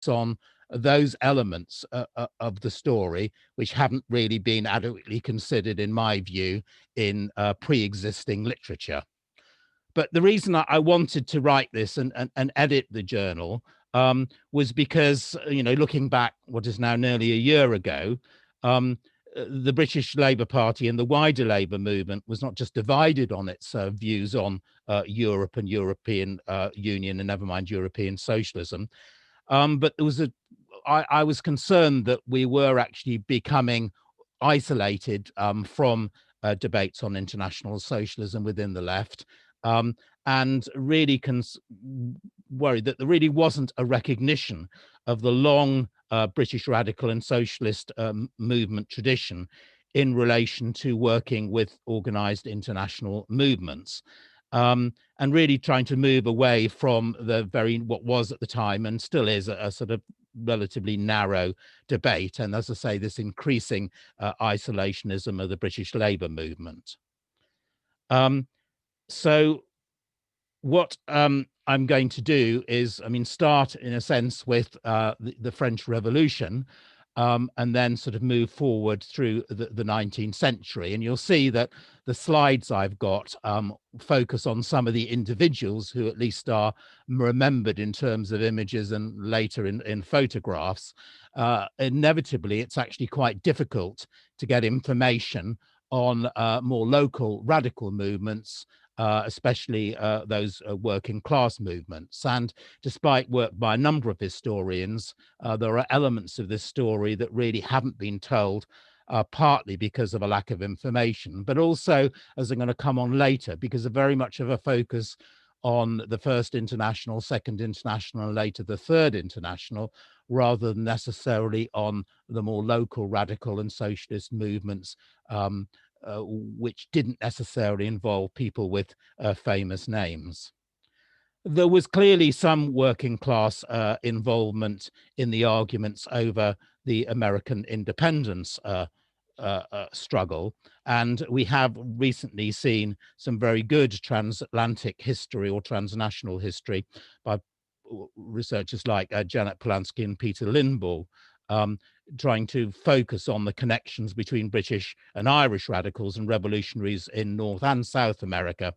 on those elements of the story which haven't really been adequately considered, in my view, in pre-existing literature. But the reason I wanted to write this and edit the journal was because, looking back what is now nearly a year ago, the British Labour Party and the wider Labour movement was not just divided on its views on Europe and European Union, and never mind European socialism, but there was I was concerned that we were actually becoming isolated from debates on international socialism within the left, and really worried that there really wasn't a recognition of the long British radical and socialist movement tradition in relation to working with organized international movements, and really trying to move away from what was at the time and still is a sort of relatively narrow debate, and as I say, this increasing isolationism of the British Labour movement. So what I'm going to do is, start in a sense with the French Revolution, and then sort of move forward through the 19th century. And you'll see that the slides I've got focus on some of the individuals who at least are remembered in terms of images and later in photographs. Inevitably, it's actually quite difficult to get information on more local radical movements, especially those working class movements. And despite work by a number of historians, there are elements of this story that really haven't been told, partly because of a lack of information, but also, as I'm going to come on later, because of very much of a focus on the First International, Second International, and later the Third International, rather than necessarily on the more local radical and socialist movements, which didn't necessarily involve people with famous names. There was clearly some working class involvement in the arguments over the American independence struggle, and we have recently seen some very good transatlantic history or transnational history by researchers like Janet Polanski and Peter Lindball, trying to focus on the connections between British and Irish radicals and revolutionaries in North and South America,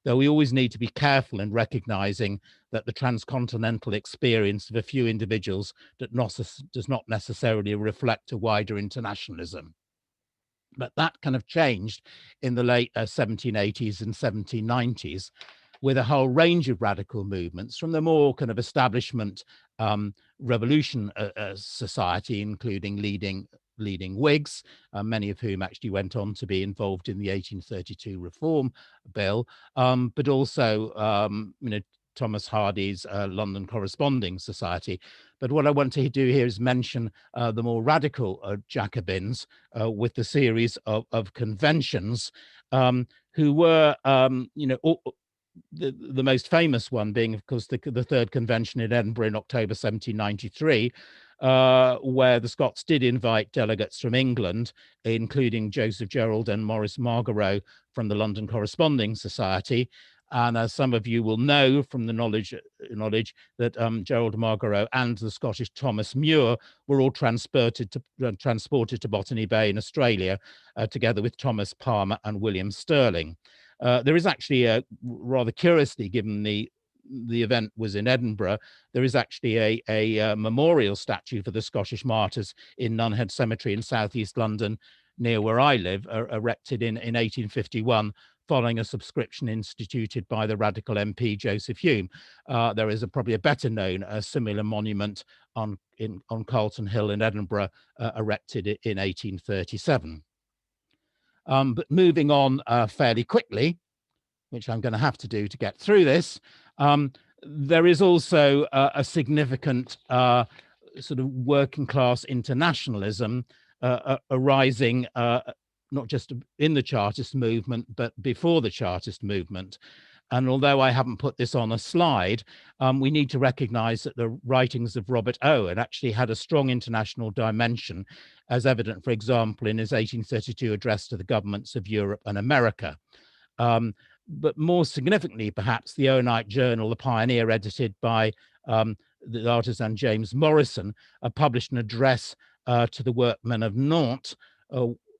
though we always need to be careful in recognizing that the transcontinental experience of a few individuals does not necessarily reflect a wider internationalism. But that kind of changed in the late 1780s and 1790s, with a whole range of radical movements from the more kind of establishment revolution society, including leading Whigs, many of whom actually went on to be involved in the 1832 Reform Bill, but also Thomas Hardie's London Corresponding Society. But what I want to do here is mention the more radical Jacobins with the series of conventions, who were, the most famous one being, of course, the Third Convention in Edinburgh in October 1793, where the Scots did invite delegates from England, including Joseph Gerald and Maurice Margaret from the London Corresponding Society. And as some of you will know from the knowledge that Gerald Margaret and the Scottish Thomas Muir were all transported to Botany Bay in Australia, together with Thomas Palmer and William Stirling. There is actually, rather curiously, given the event was in Edinburgh, there is actually a memorial statue for the Scottish martyrs in Nunhead Cemetery in southeast London, near where I live, erected in 1851, following a subscription instituted by the radical MP Joseph Hume. There is probably a better known similar monument on Carlton Hill in Edinburgh, erected in 1837. But moving on fairly quickly, which I'm going to have to do to get through this, there is also a significant sort of working class internationalism arising, not just in the Chartist movement, but before the Chartist movement. And although I haven't put this on a slide, we need to recognize that the writings of Robert Owen actually had a strong international dimension, as evident, for example, in his 1832 address to the governments of Europe and America. But more significantly, perhaps, the Owenite journal, The Pioneer, edited by the artisan James Morrison, published an address to the workmen of Nantes,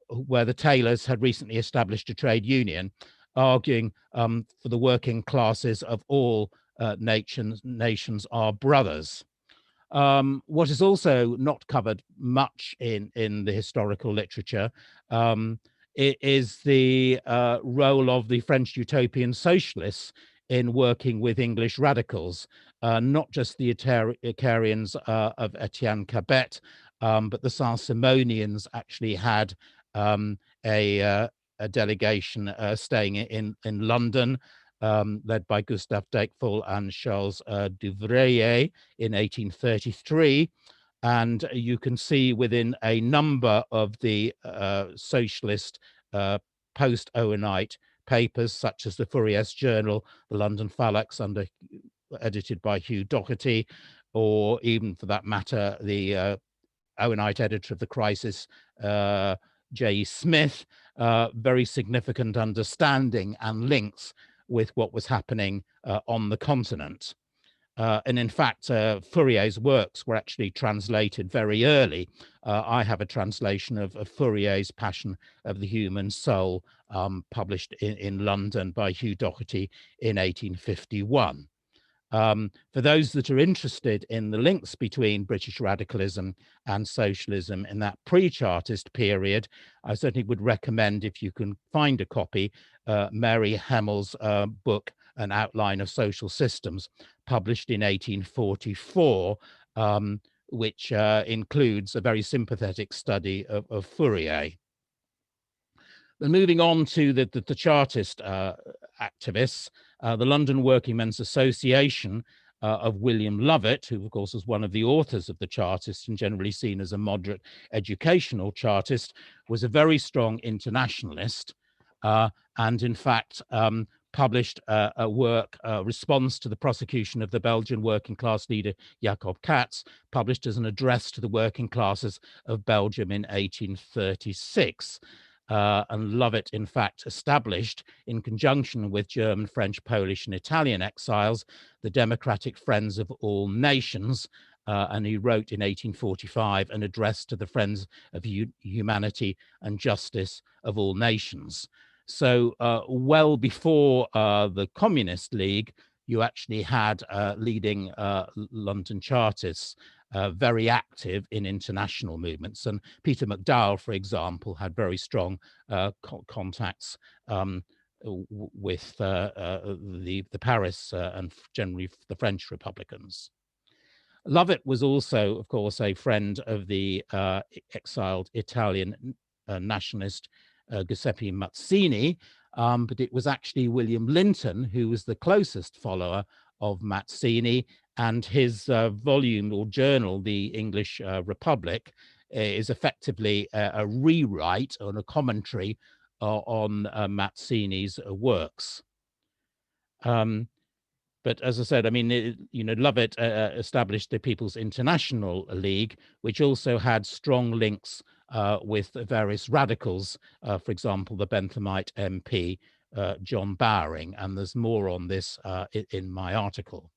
where the tailors had recently established a trade union, arguing for the working classes of all nations are brothers. What is also not covered much in the historical literature is the role of the French utopian socialists in working with English radicals, not just the Icarians of Etienne Cabet, but the Saint-Simonians actually had a delegation staying in London, led by Gustave Dequefol and Charles Duvrier in 1833. And you can see within a number of the socialist post-Owenite papers, such as the Fourier's Journal, the London Phalanx, edited by Hugh Doherty, or even for that matter, the Owenite editor of the Crisis, J. Smith, very significant understanding and links with what was happening on the continent. And in fact, Fourier's works were actually translated very early. I have a translation of Fourier's Passion of the Human Soul, published in London by Hugh Doherty in 1851. For those that are interested in the links between British radicalism and socialism in that pre-Chartist period, I certainly would recommend, if you can find a copy, Mary Hemmel's book, An Outline of Social Systems, published in 1844, which includes a very sympathetic study of Fourier. But moving on to the Chartist activists, the London Working Men's Association of William Lovett, who of course was one of the authors of the Chartists and generally seen as a moderate educational Chartist, was a very strong internationalist, and in fact published a work, Response to the Prosecution of the Belgian Working Class Leader Jacob Cats, published as an address to the working classes of Belgium in 1836. And Lovett, in fact, established, in conjunction with German, French, Polish, and Italian exiles, the Democratic Friends of All Nations, and he wrote in 1845 an address to the Friends of Humanity and Justice of All Nations. So well before the Communist League, you actually had leading London Chartists very active in international movements. And Peter McDowell, for example, had very strong contacts with the Paris and generally the French Republicans. Lovett was also, of course, a friend of the exiled Italian nationalist Giuseppe Mazzini, but it was actually William Linton who was the closest follower of Mazzini, and his volume or journal, the English Republic, is effectively a rewrite and a commentary on Mazzini's works. But as I said, I mean, Lovett established the People's International League, which also had strong links with various radicals, for example, the Benthamite MP, John Bowring, and there's more on this in my article.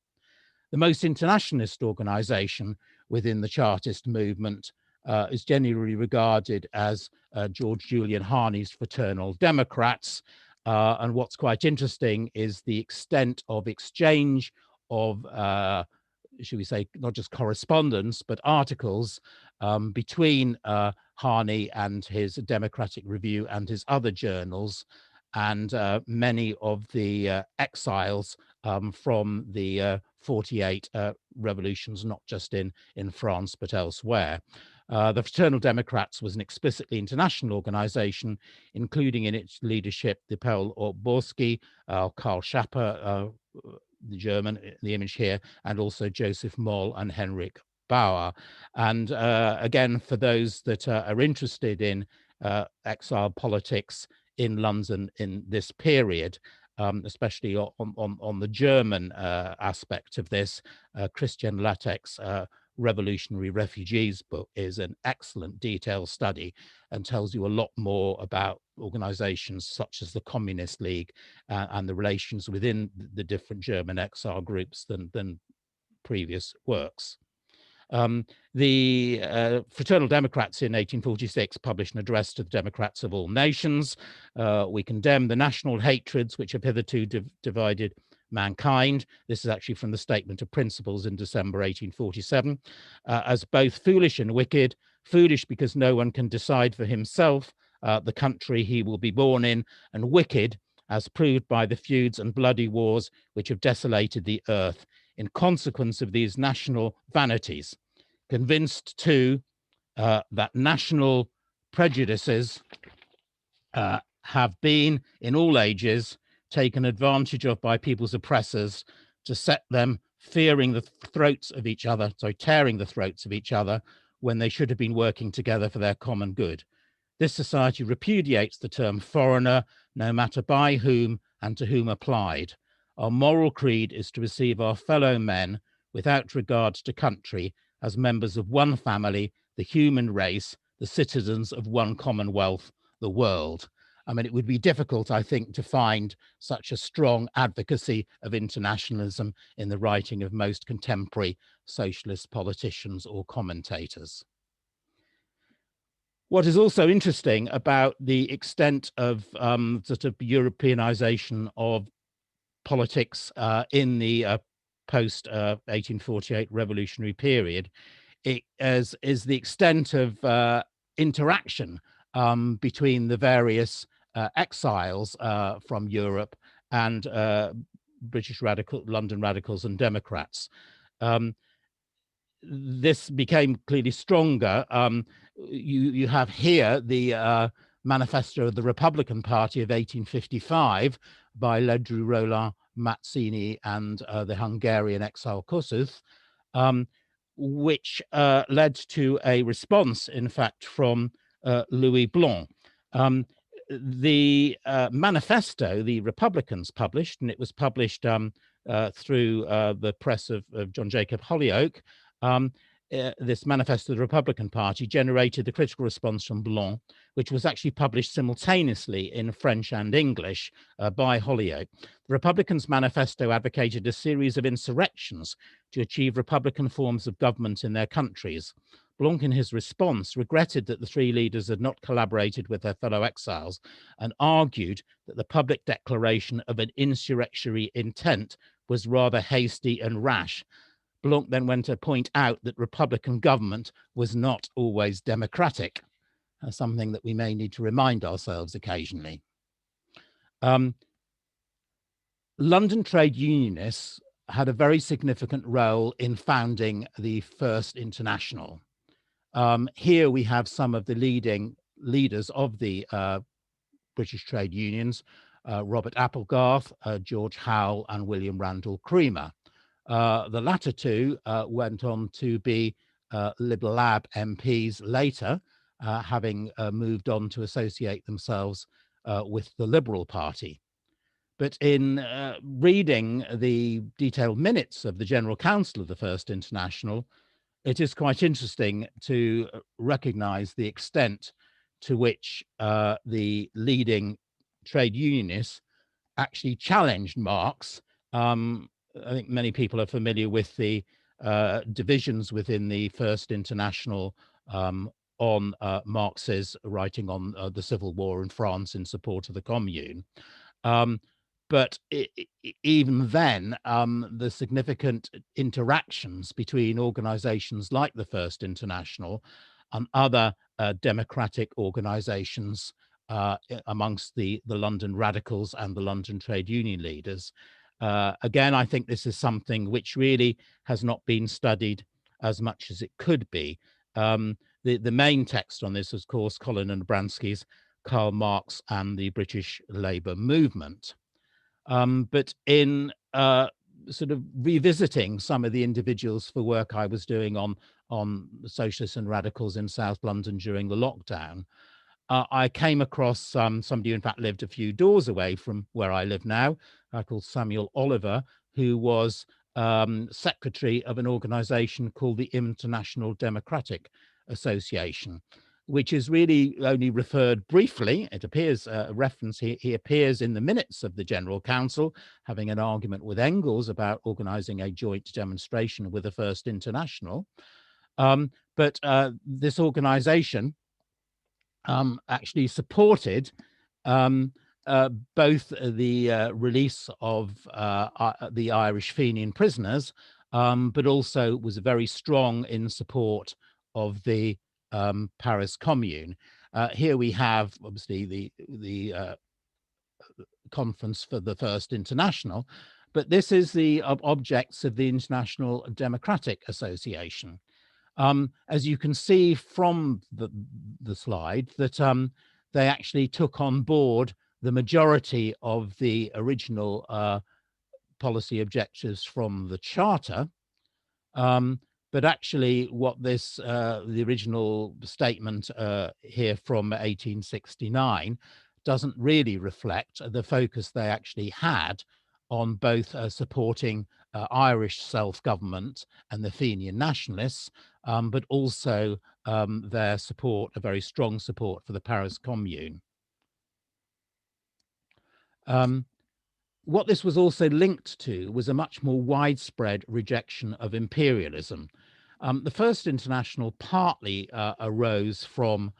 The most internationalist organization within the Chartist movement is generally regarded as George Julian Harney's Fraternal Democrats. And what's quite interesting is the extent of exchange of, should we say, not just correspondence, but articles between Harney and his Democratic Review and his other journals, and many of the exiles from the 48 revolutions, not just in France, but elsewhere. The Fraternal Democrats was an explicitly international organization, including in its leadership the Paul Ortborski, Karl Schapper, the German, the image here, and also Joseph Moll and Henrik Bauer. And again, for those that are interested in exile politics in London in this period, especially on the German aspect of this, Christian Lattek's Revolutionary Refugees book is an excellent detailed study and tells you a lot more about organizations such as the Communist League and the relations within the different German exile groups than previous works. The Fraternal Democrats in 1846 published an address to the Democrats of all nations. We condemn the national hatreds which have hitherto divided mankind. This is actually from the Statement of Principles in December 1847, as both foolish and wicked. Foolish because no one can decide for himself the country he will be born in, and wicked as proved by the feuds and bloody wars which have desolated the earth in consequence of these national vanities. Convinced too that national prejudices have been in all ages taken advantage of by people's oppressors to set them tearing the throats of each other when they should have been working together for their common good. This society repudiates the term foreigner, no matter by whom and to whom applied. Our moral creed is to receive our fellow men without regard to country as members of one family, the human race, the citizens of one commonwealth, the world. I mean, it would be difficult, I think, to find such a strong advocacy of internationalism in the writing of most contemporary socialist politicians or commentators. What is also interesting about the extent of sort of Europeanization of politics in the post-1848 revolutionary period is the extent of interaction between the various exiles from Europe and British London radicals and Democrats. This became clearly stronger. You have here the Manifesto of the Republican Party of 1855 by Ledru-Rollin, Mazzini, and the Hungarian exile Kossuth, which led to a response, in fact, from Louis Blanc. The Manifesto the Republicans published, and it was published through the press of John Jacob Holyoake, this Manifesto of the Republican Party generated the critical response from Blanc, which was actually published simultaneously in French and English by Holyoake. The Republicans' manifesto advocated a series of insurrections to achieve Republican forms of government in their countries. Blanc, in his response, regretted that the three leaders had not collaborated with their fellow exiles and argued that the public declaration of an insurrectionary intent was rather hasty and rash. Blanc then went to point out that Republican government was not always democratic, something that we may need to remind ourselves occasionally. London trade unionists had a very significant role in founding the First International. Here we have some of the leading leaders of the British trade unions, Robert Applegarth, George Howell, and William Randall Cremer. The latter two went on to be Liberal Lab MPs later, having moved on to associate themselves with the Liberal Party. But in reading the detailed minutes of the General Council of the First International, it is quite interesting to recognize the extent to which the leading trade unionists actually challenged Marx. I think many people are familiar with the divisions within the First International on Marx's writing on the Civil War in France in support of the Commune. But even then, the significant interactions between organizations like the First International and other democratic organizations amongst the London radicals and the London trade union leaders. Again, I think this is something which really has not been studied as much as it could be. The main text on this, of course, Colin and Bransky's Karl Marx and the British Labour Movement. But in sort of revisiting some of the individuals for work I was doing on socialists and radicals in South London during the lockdown, I came across somebody who in fact lived a few doors away from where I live now, called Samuel Oliver, who was secretary of an organization called the International Democratic Association. which is really only referred briefly. It appears a reference, he appears in the minutes of the General Council, having an argument with Engels about organizing a joint demonstration with the First International. But this organization actually supported both the release of the Irish Fenian prisoners, but also was very strong in support of the Paris Commune. Here we have obviously the conference for the First International, but this is the objects of the International Democratic Association. As you can see from the slide, that they actually took on board the majority of the original policy objectives from the Charter. But actually what this, the original statement here from 1869 doesn't really reflect the focus they actually had on both supporting Irish self-government and the Fenian nationalists, but also their support, a very strong support for the Paris Commune. What this was also linked to was a much more widespread rejection of imperialism. The First International partly arose from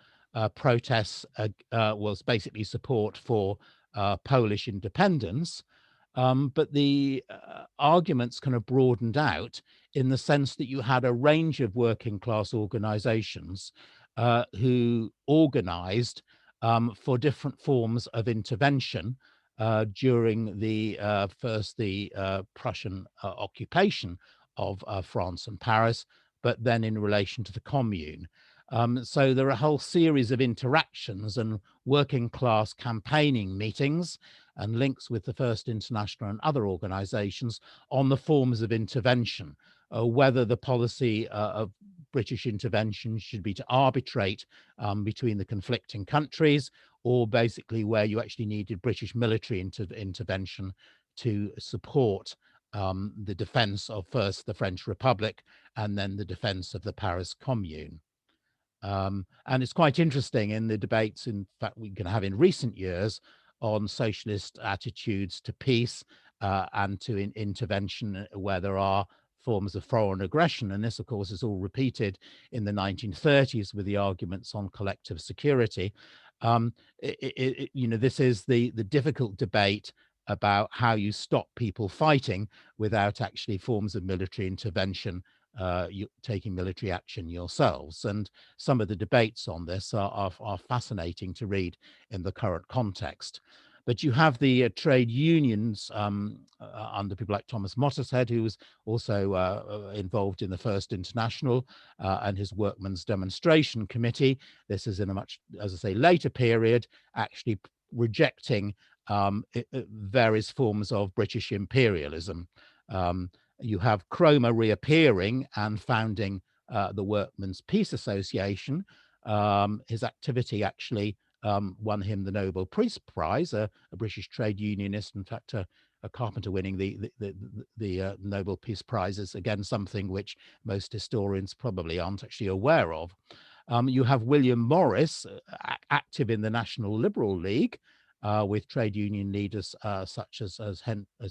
protests, was basically support for Polish independence, but the arguments kind of broadened out in the sense that you had a range of working class organizations who organized for different forms of intervention during the Prussian occupation of France and Paris, but then in relation to the Commune. So there are a whole series of interactions and working class campaigning meetings and links with the First International and other organizations on the forms of intervention, whether the policy of British intervention should be to arbitrate between the conflicting countries, or basically where you actually needed British military intervention to support the defense of first the French Republic and then the defense of the Paris Commune. And it's quite interesting in the debates, in fact, we can have in recent years on socialist attitudes to peace and to intervention where there are forms of foreign aggression. And this, of course, is all repeated in the 1930s with the arguments on collective security. This is the difficult debate about how you stop people fighting without actually forms of military intervention, taking military action yourselves. And some of the debates on this are fascinating to read in the current context. But you have the trade unions under people like Thomas Mottershead, who was also involved in the First International and his Workmen's Demonstration Committee. This is in a much, as I say, later period, actually rejecting various forms of British imperialism. You have Cromer reappearing and founding the Workmen's Peace Association. His activity actually won him the Nobel Peace Prize, a British trade unionist, in fact, a carpenter winning the Nobel Peace Prize is again something which most historians probably aren't actually aware of. You have William Morris, active in the National Liberal League, with trade union leaders such as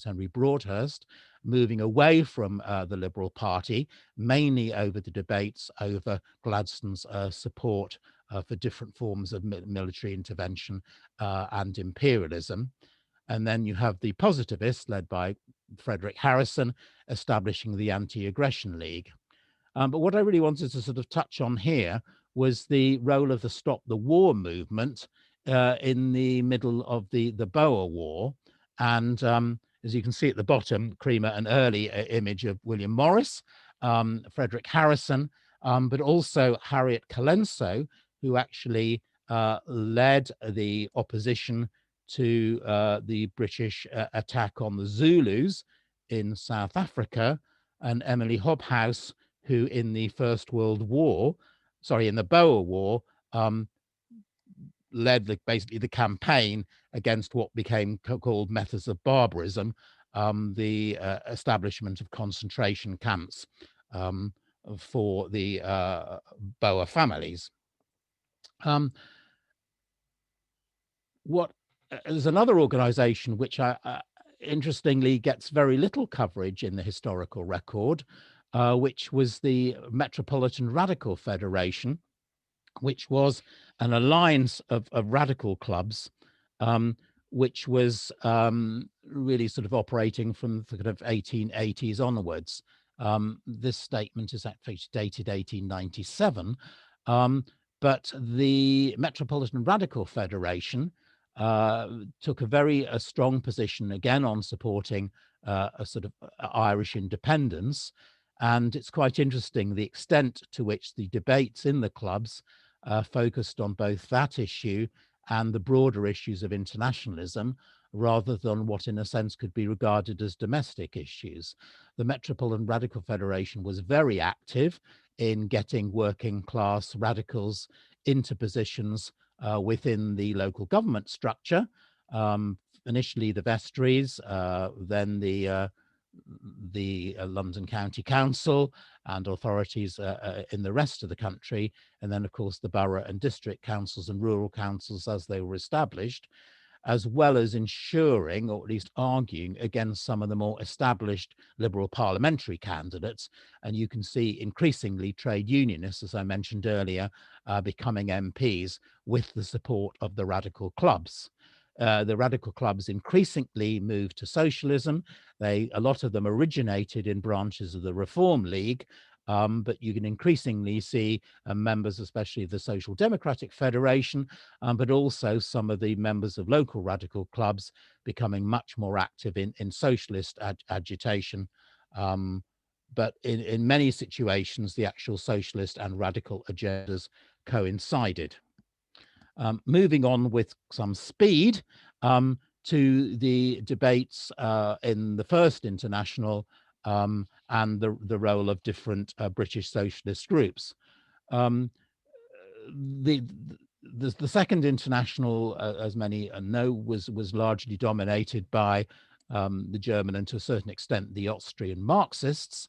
Henry Broadhurst, moving away from the Liberal Party, mainly over the debates over Gladstone's support for different forms of military intervention and imperialism. And then you have the positivists led by Frederick Harrison establishing the Anti-Aggression League. But what I really wanted to sort of touch on here was the role of the Stop the War movement in the middle of the Boer War. And as you can see at the bottom, Creamer, an early image of William Morris, Frederick Harrison, but also Harriet Colenso, who actually led the opposition to the British attack on the Zulus in South Africa, and Emily Hobhouse, who in the First World War, in the Boer War, led basically the campaign against what became called methods of barbarism, the establishment of concentration camps for the Boer families. Um, there's another organization which interestingly gets very little coverage in the historical record, which was the Metropolitan Radical Federation, which was an alliance of radical clubs, which was really sort of operating from the kind of 1880s onwards. This statement is actually dated 1897, but the Metropolitan Radical Federation took a very strong position again on supporting a sort of Irish independence. And it's quite interesting the extent to which the debates in the clubs focused on both that issue and the broader issues of internationalism, rather than what in a sense could be regarded as domestic issues. The Metropolitan Radical Federation was very active in getting working class radicals into positions within the local government structure. Initially the vestries, then the London County Council and authorities in the rest of the country, and then of course the borough and district councils and rural councils as they were established, as well as ensuring, or at least arguing, against some of the more established liberal parliamentary candidates. And you can see increasingly trade unionists, as I mentioned earlier, becoming MPs with the support of the radical clubs. The radical clubs increasingly moved to socialism. A lot of them originated in branches of the Reform League, but you can increasingly see members, especially of the Social Democratic Federation, but also some of the members of local radical clubs becoming much more active in socialist agitation. But in many situations, the actual socialist and radical agendas coincided. Moving on with some speed to the debates in the First International and the role of different British socialist groups. The Second International, as many know, was largely dominated by the German and to a certain extent the Austrian Marxists,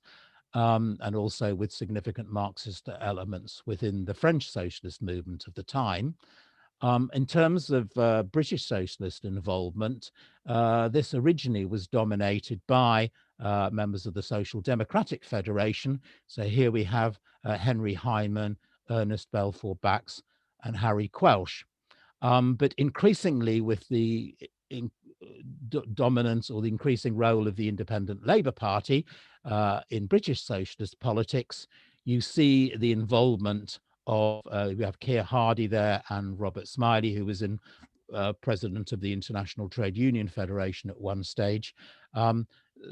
and also with significant Marxist elements within the French socialist movement of the time. In terms of British socialist involvement, this originally was dominated by members of the Social Democratic Federation. So here we have Henry Hyndman, Ernest Belfort Bax, and Harry Quelch. But increasingly with the dominance or the increasing role of the Independent Labour Party in British socialist politics, you see the involvement of, we have Keir Hardie there and Robert Smillie, who was in president of the International Trade Union Federation at one stage.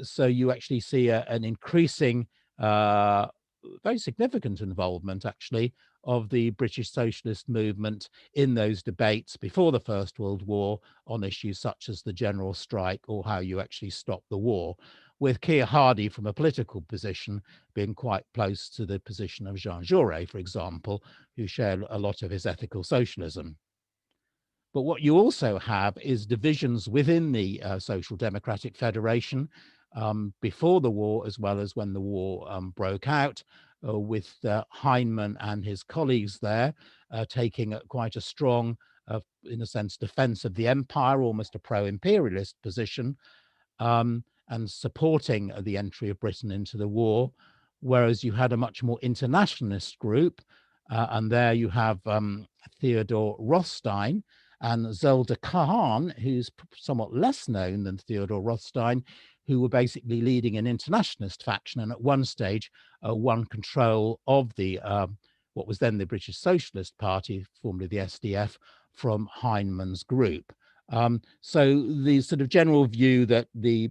So you actually see an increasing, very significant involvement actually of the British socialist movement in those debates before the First World War on issues such as the general strike or how you actually stop the war, with Keir Hardie from a political position being quite close to the position of Jean Jaurès, for example, who shared a lot of his ethical socialism. But what you also have is divisions within the Social Democratic Federation before the war, as well as when the war broke out, with Hyndman and his colleagues there taking quite a strong, in a sense, defense of the empire, almost a pro-imperialist position, and supporting the entry of Britain into the war, whereas you had a much more internationalist group, and there you have Theodore Rathstein and Zelda Kahan, who's somewhat less known than Theodore Rathstein, who were basically leading an internationalist faction, and at one stage won control of the what was then the British Socialist Party, formerly the SDF, from Hyndman's group. So the sort of general view that the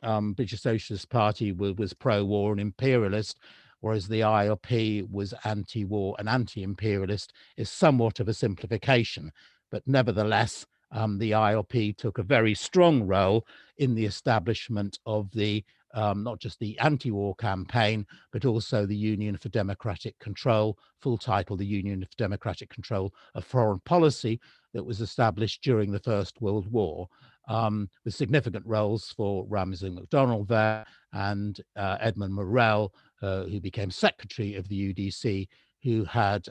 British Socialist Party was pro-war and imperialist, whereas the ILP was anti-war and anti-imperialist, is somewhat of a simplification. But nevertheless, the ILP took a very strong role in the establishment of the not just the anti-war campaign, but also the Union for Democratic Control, full title, the Union for Democratic Control of Foreign Policy, that was established during the First World War, with significant roles for Ramsay MacDonald there and Edmund Morel, who became secretary of the UDC, who had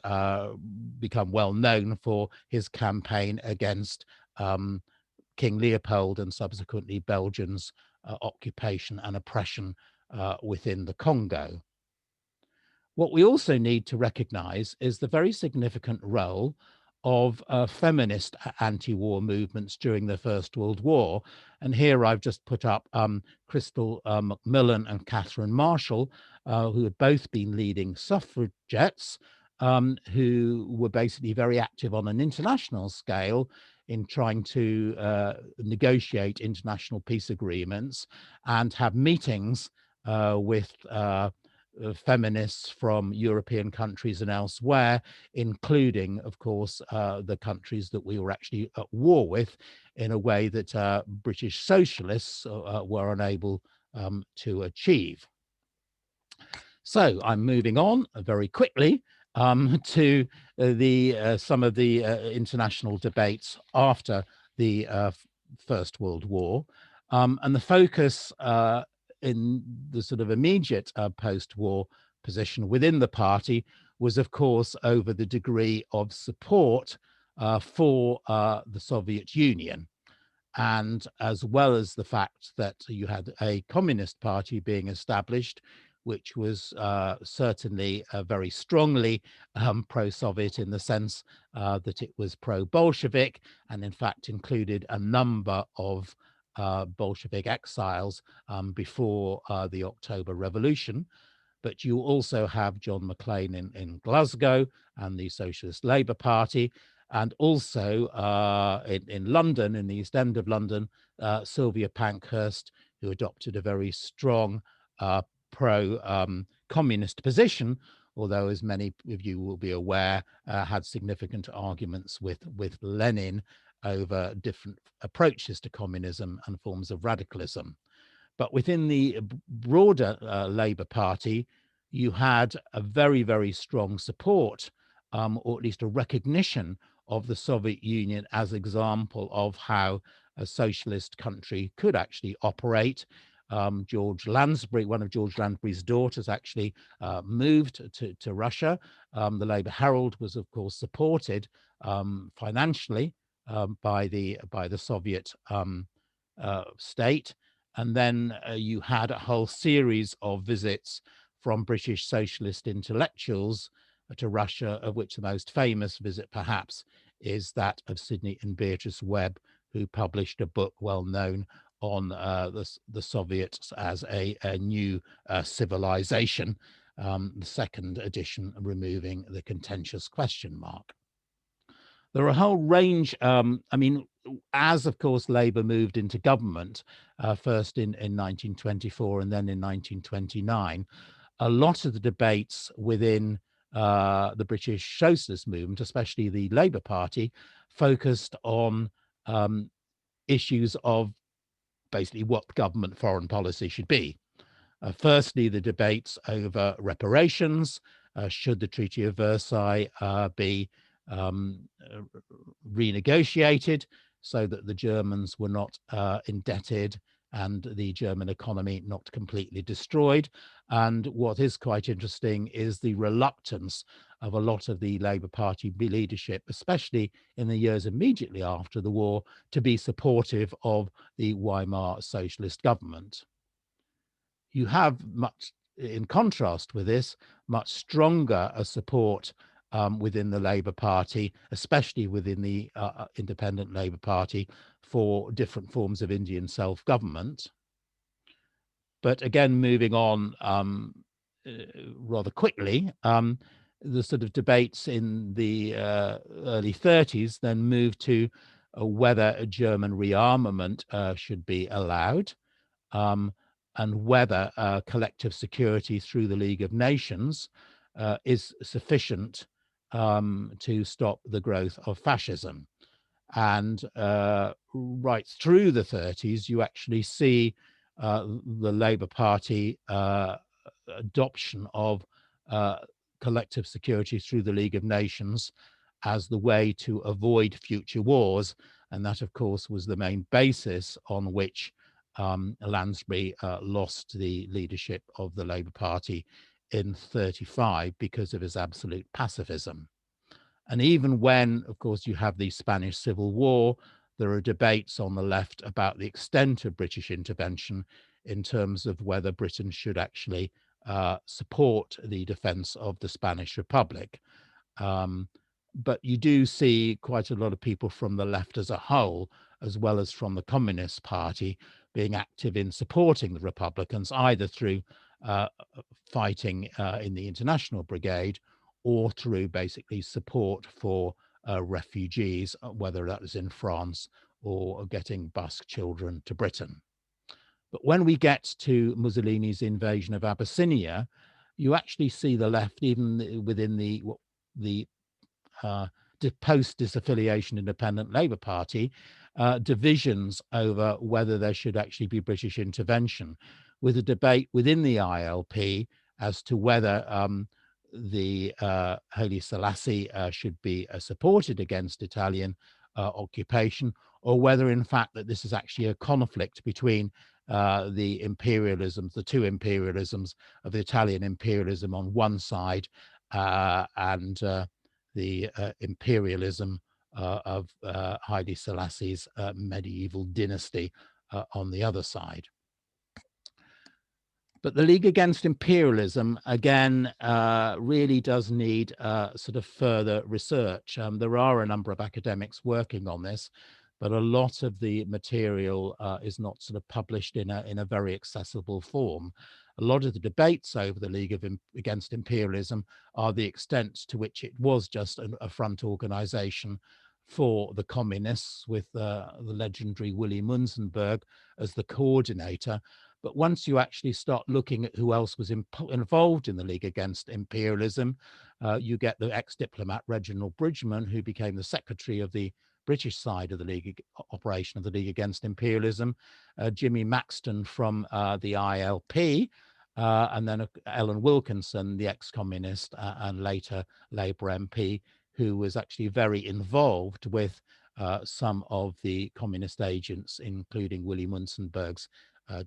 become well known for his campaign against King Leopold and subsequently Belgium's occupation and oppression within the Congo. What we also need to recognize is the very significant role of feminist anti-war movements during the First World War. And here I've just put up Crystal Macmillan and Catherine Marshall, who had both been leading suffragettes, who were basically very active on an international scale in trying to negotiate international peace agreements and have meetings with feminists from European countries and elsewhere, including, of course, the countries that we were actually at war with, in a way that British socialists were unable to achieve. So I'm moving on very quickly to some of the international debates after the First World War. And the focus in the sort of immediate post-war position within the party was, of course, over the degree of support for the Soviet Union. And as well as the fact that you had a communist party being established, which was certainly very strongly pro-Soviet in the sense that it was pro-Bolshevik, and in fact included a number of Bolshevik exiles before the October Revolution. But you also have John Maclean in Glasgow and the Socialist Labour Party, and also in London, in the East End of London, Sylvia Pankhurst, who adopted a very strong pro-communist position, although, as many of you will be aware, had significant arguments with Lenin over different approaches to communism and forms of radicalism. But within the broader Labour Party, you had a very, very strong support, or at least a recognition of the Soviet Union as an example of how a socialist country could actually operate. George Lansbury, one of George Lansbury's daughters, actually moved to Russia. The Labour Herald was, of course, supported financially by the Soviet state. And then you had a whole series of visits from British socialist intellectuals to Russia, of which the most famous visit perhaps is that of Sidney and Beatrice Webb, who published a book well known on the Soviets as a new civilization, the second edition removing the contentious question mark. There are a whole range, I mean, as of course Labour moved into government, first in 1924 and then in 1929, a lot of the debates within the British socialist movement, especially the Labour Party, focused on issues of basically what government foreign policy should be. Firstly, the debates over reparations. Should the Treaty of Versailles be renegotiated so that the Germans were not indebted and the German economy not completely destroyed? And what is quite interesting is the reluctance of a lot of the Labour Party leadership, especially in the years immediately after the war, to be supportive of the Weimar socialist government. You have much, in contrast with this, much stronger a support within the Labour Party, especially within the Independent Labour Party, for different forms of Indian self-government. But again, moving on rather quickly, the sort of debates in the early 30s then moved to whether a German rearmament should be allowed, and whether collective security through the League of Nations is sufficient to stop the growth of fascism. And right through the 30s, you actually see the Labour Party adoption of collective security through the League of Nations as the way to avoid future wars. And that, of course, was the main basis on which Lansbury lost the leadership of the Labour Party in 35 because of his absolute pacifism. And even when, of course, you have the Spanish Civil War, there are debates on the left about the extent of British intervention in terms of whether Britain should actually support the defense of the Spanish Republic. But you do see quite a lot of people from the left as a whole, as well as from the Communist Party, being active in supporting the Republicans, either through fighting in the International Brigade or through basically support for refugees, whether that is in France or getting Basque children to Britain. But when we get to Mussolini's invasion of Abyssinia, you actually see the left, even within the post-disaffiliation independent Labour Party, divisions over whether there should actually be British intervention, with a debate within the ILP as to whether the Haile Selassie should be supported against Italian occupation, or whether in fact that this is actually a conflict between the imperialisms, the two imperialisms of the Italian imperialism on one side and the imperialism of Haile Selassie's medieval dynasty on the other side. But the League Against Imperialism, again, really does need sort of further research. There are a number of academics working on this, but a lot of the material is not sort of published in a very accessible form. A lot of the debates over the League Against Imperialism are the extent to which it was just a front organization for the communists, with the legendary Willy Munzenberg as the coordinator. But once you actually start looking at who else was involved in the League Against Imperialism, you get the ex-diplomat Reginald Bridgman, who became the secretary of the British side of the League operation of the League Against Imperialism, Jimmy Maxton from the ILP, and then Ellen Wilkinson, the ex-communist and later Labour MP, who was actually very involved with some of the communist agents, including Willy Munzenberg's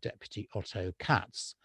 Deputy Otto Katz.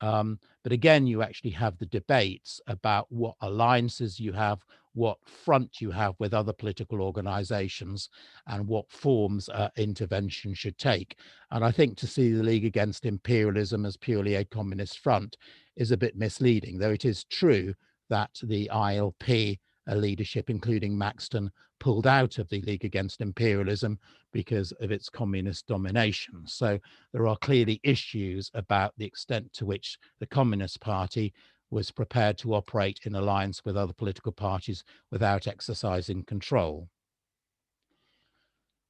But again, you actually have the debates about what alliances you have, what front you have with other political organizations, and what forms intervention should take. And I think to see the League Against Imperialism as purely a communist front is a bit misleading, though it is true that the ILP leadership, including Maxton, pulled out of the League Against Imperialism because of its communist domination. So there are clearly issues about the extent to which the Communist Party was prepared to operate in alliance with other political parties without exercising control.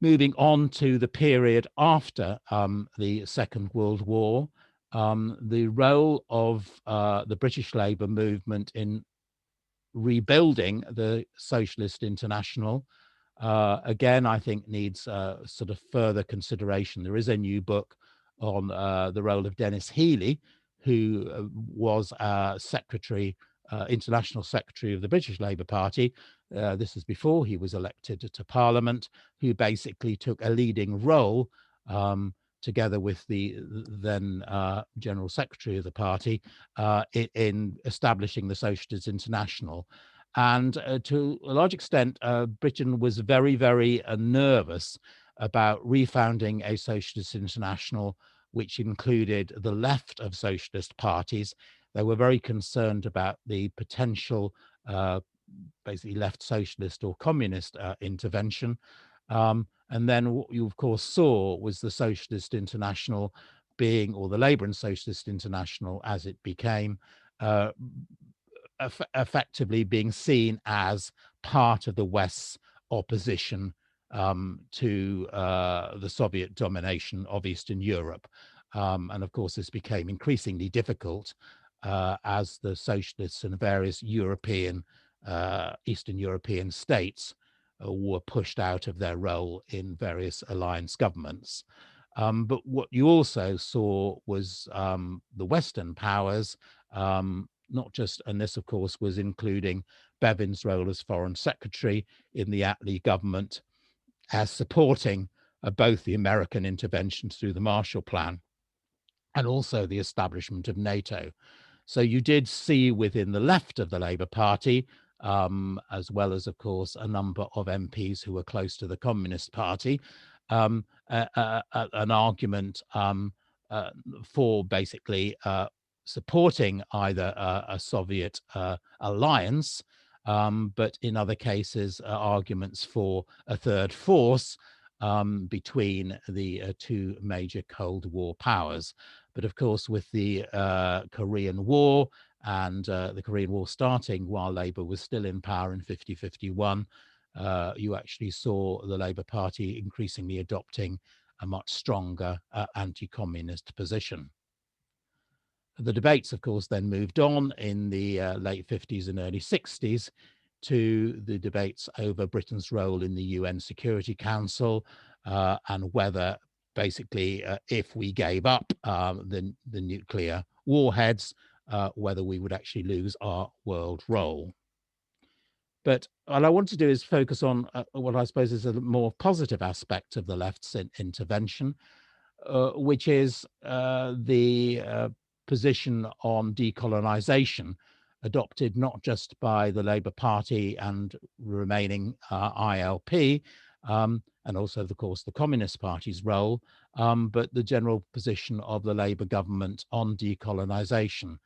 Moving on to the period after the Second World War, the role of the British Labour movement in rebuilding the Socialist International, again, I think needs sort of further consideration. There is a new book on the role of Dennis Healey, who was international secretary of the British Labour Party. This is before he was elected to Parliament, who basically took a leading role together with the then General Secretary of the party in establishing the Socialist International. And to a large extent, Britain was very, very nervous about refounding a Socialist International, which included the left of socialist parties. They were very concerned about the potential basically left socialist or communist intervention. And then what you, of course, saw was the Socialist International being, or the Labour and Socialist International as it became, effectively being seen as part of the West's opposition to the Soviet domination of Eastern Europe. And of course, this became increasingly difficult as the socialists in various European, Eastern European states were pushed out of their role in various alliance governments. But what you also saw was the Western powers, not just, and this of course was including Bevin's role as Foreign Secretary in the Attlee government, as supporting both the American intervention through the Marshall Plan and also the establishment of NATO. So you did see within the left of the Labour Party, as well as, of course, a number of MPs who were close to the Communist Party, an argument for basically supporting either a Soviet alliance, but in other cases, arguments for a third force between the two major Cold War powers. But of course, with the Korean War and the Korean War starting while Labour was still in power in 50-51, you actually saw the Labour Party increasingly adopting a much stronger anti-communist position. The debates, of course, then moved on in the late 50s and early 60s to the debates over Britain's role in the UN Security Council and whether basically if we gave up the nuclear warheads, whether we would actually lose our world role. But what I want to do is focus on what I suppose is a more positive aspect of the left's intervention, which is the position on decolonisation adopted not just by the Labour Party and remaining ILP, and also, of course, the Communist Party's role, but the general position of the Labour government on decolonisation.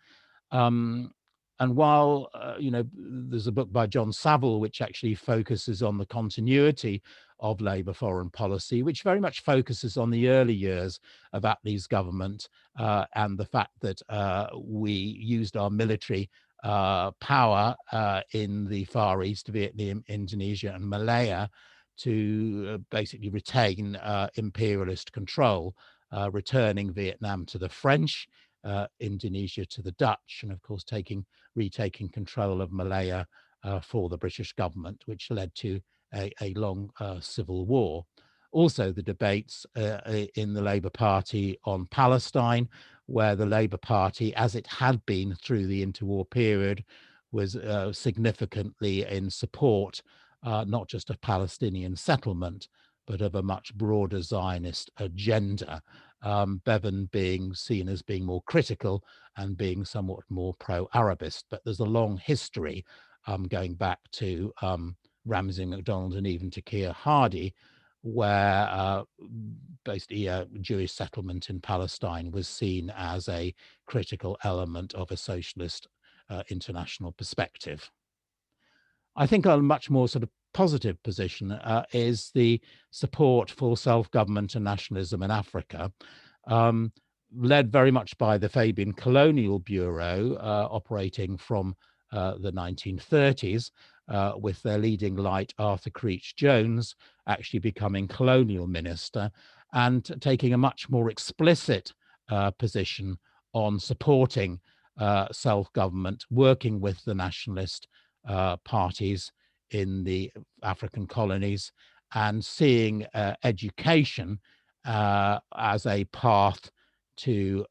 And while, there's a book by John Saville, which actually focuses on the continuity of Labour foreign policy, which very much focuses on the early years of Attlee's government and the fact that we used our military power in the Far East, Vietnam, Indonesia, and Malaya to basically retain imperialist control, returning Vietnam to the French, Indonesia to the Dutch, and of course retaking control of Malaya for the British government, which led to a long civil war. Also, the debates in the Labour Party on Palestine, where the Labour Party, as it had been through the interwar period, was significantly in support not just of Palestinian settlement, but of a much broader Zionist agenda. Bevan being seen as being more critical and being somewhat more pro-Arabist. But there's a long history going back to Ramsay MacDonald and even to Keir Hardie, where basically Jewish settlement in Palestine was seen as a critical element of a socialist international perspective. I think a much more sort of positive position is the support for self-government and nationalism in Africa, led very much by the Fabian Colonial Bureau, operating from the 1930s, with their leading light, Arthur Creech Jones, actually becoming colonial minister and taking a much more explicit position on supporting self-government, working with the nationalist parties in the African colonies, and seeing education as a path to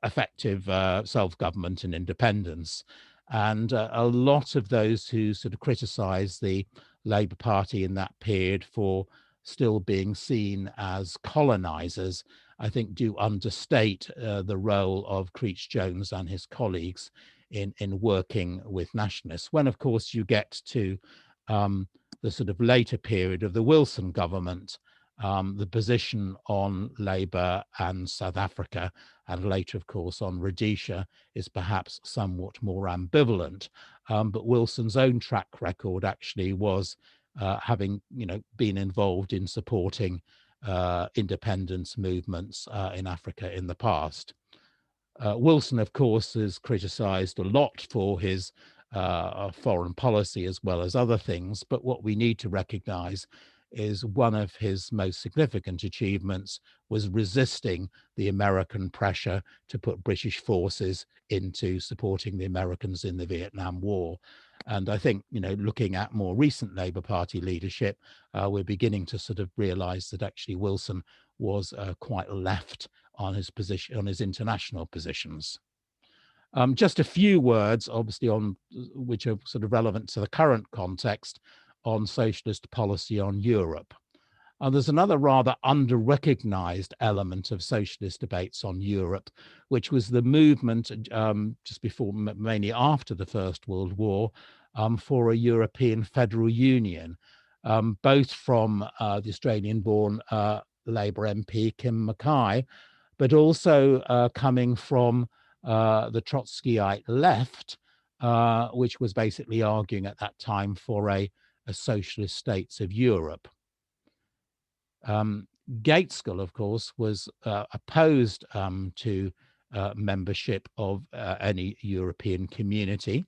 effective self-government and independence. And a lot of those who sort of criticize the Labour Party in that period for still being seen as colonizers, I think do understate the role of Creech Jones and his colleagues in working with nationalists. When, of course, you get to the sort of later period of the Wilson government, the position on Labour and South Africa, and later, of course, on Rhodesia, is perhaps somewhat more ambivalent. But Wilson's own track record actually was having, been involved in supporting independence movements in Africa in the past. Wilson, of course, is criticised a lot for his foreign policy as well as other things, but what we need to recognise is one of his most significant achievements was resisting the American pressure to put British forces into supporting the Americans in the Vietnam War. And I think, looking at more recent Labour Party leadership, we're beginning to sort of realise that actually Wilson was quite left on his position, on his international positions. Just a few words, obviously, on which are sort of relevant to the current context on socialist policy on Europe. There's another rather under-recognized element of socialist debates on Europe, which was the movement just before, mainly after the First World War, for a European federal union, both from the Australian-born Labour MP Kim Mackay, but also coming from the Trotskyite left, which was basically arguing at that time for a socialist states of Europe. Gaitskell, of course, was opposed to membership of any European community,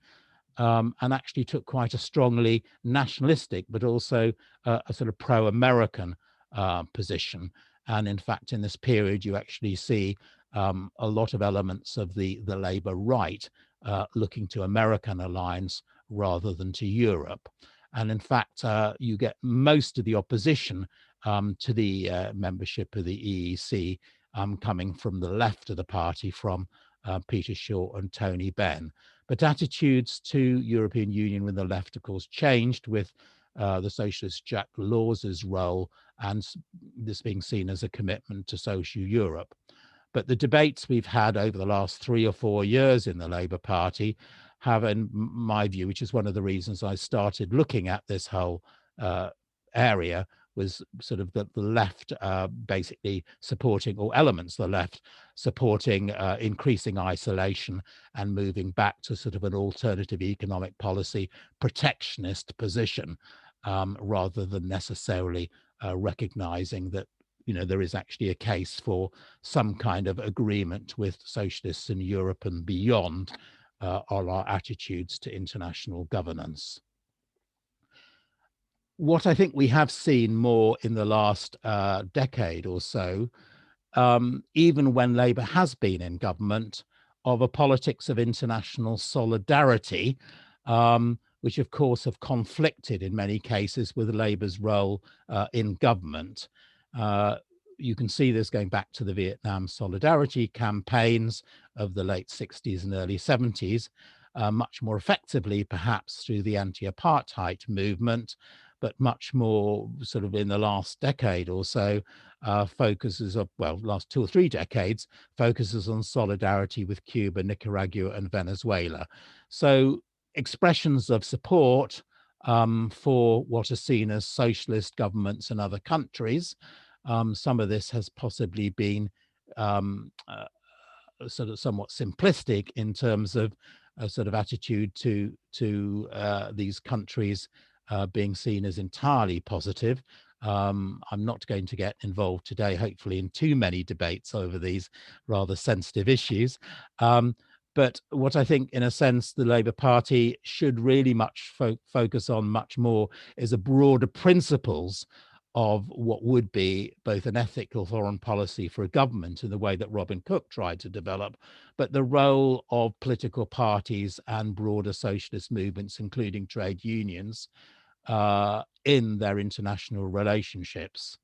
and actually took quite a strongly nationalistic, but also a sort of pro-American position. And in fact, in this period, you actually see a lot of elements of the Labour right looking to American alliance rather than to Europe. And in fact, you get most of the opposition to the membership of the EEC coming from the left of the party, from Peter Short and Tony Benn. But attitudes to European Union with the left, of course, changed with the socialist Jack Laws's role, and this being seen as a commitment to social Europe. But the debates we've had over the last 3 or 4 years in the Labour Party have, in my view, which is one of the reasons I started looking at this whole area, was sort of the left basically supporting, or elements of the left supporting increasing isolation and moving back to sort of an alternative economic policy, protectionist position, rather than necessarily recognizing that, you know, there is actually a case for some kind of agreement with socialists in Europe and beyond on our attitudes to international governance. What I think we have seen more in the last decade or so, even when Labour has been in government, of a politics of international solidarity, which of course have conflicted in many cases with Labour's role in government. You can see this going back to the Vietnam solidarity campaigns of the late 60s and early 70s, much more effectively perhaps through the anti-apartheid movement, but much more sort of in the last decade or so, focuses of, well, last 2 or 3 decades, focuses on solidarity with Cuba, Nicaragua, and Venezuela. So expressions of support for what are seen as socialist governments in other countries. Some of this has possibly been sort of somewhat simplistic in terms of a sort of attitude to these countries being seen as entirely positive. I'm not going to get involved today, hopefully, in too many debates over these rather sensitive issues. But what I think, in a sense, the Labour Party should really much focus on much more is a broader principles of what would be both an ethical foreign policy for a government in the way that Robin Cook tried to develop, but the role of political parties and broader socialist movements, including trade unions, in their international relationships.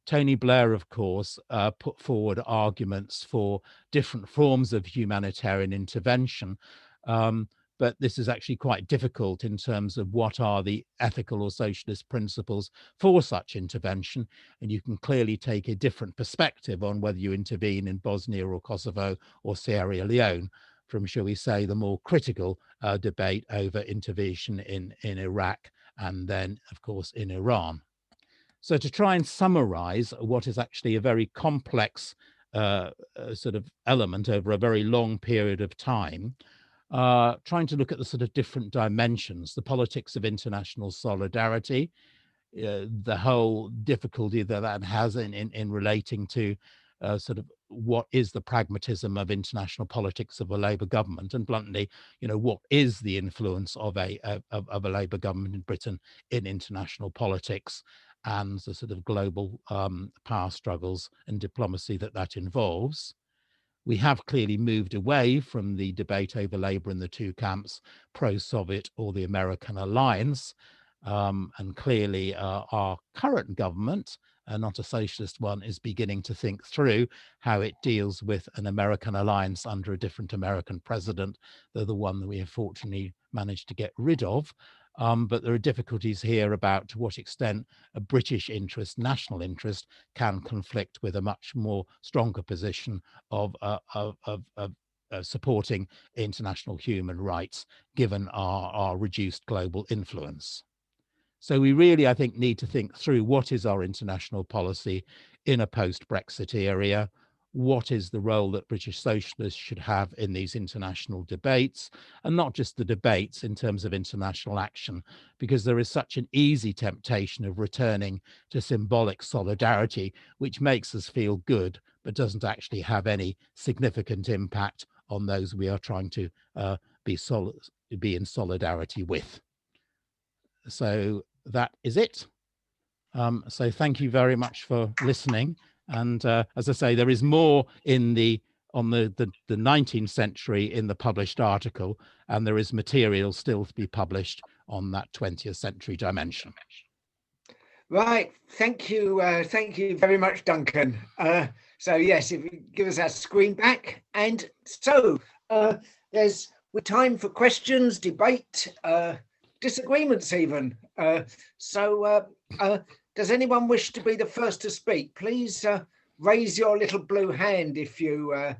Tony Blair, of course, put forward arguments for different forms of humanitarian intervention, but this is actually quite difficult in terms of what are the ethical or socialist principles for such intervention. And you can clearly take a different perspective on whether you intervene in Bosnia or Kosovo or Sierra Leone from, shall we say, the more critical debate over intervention in Iraq and then, of course, in Iran. So to try and summarize what is actually a very complex sort of element over a very long period of time, trying to look at the sort of different dimensions, the politics of international solidarity, the whole difficulty that that has in relating to sort of what is the pragmatism of international politics of a Labour government, and bluntly, you know, what is the influence of a Labour government in Britain in international politics and the sort of global power struggles and diplomacy that that involves. We have clearly moved away from the debate over Labour in the two camps, pro-Soviet or the American alliance. And clearly our current government, not a socialist one, is beginning to think through how it deals with an American alliance under a different American president, though the one that we have fortunately managed to get rid of. but there are difficulties here about to what extent a British interest, national interest, can conflict with a much more stronger position of supporting international human rights, given our reduced global influence. So we really, I think, need to think through what is our international policy in a post-Brexit area. What is the role that British socialists should have in these international debates, and not just the debates in terms of international action, because there is such an easy temptation of returning to symbolic solidarity, which makes us feel good, but doesn't actually have any significant impact on those we are trying to be in solidarity with. So that is it. So thank you very much for listening. And as I say, there is more in on the 19th century in the published article, and there is material still to be published on that 20th century dimension. Right, thank you very much, Duncan. So yes, if you give us our screen back, and so there's time for questions, debate, disagreements even. Does anyone wish to be the first to speak? Please raise your little blue hand if you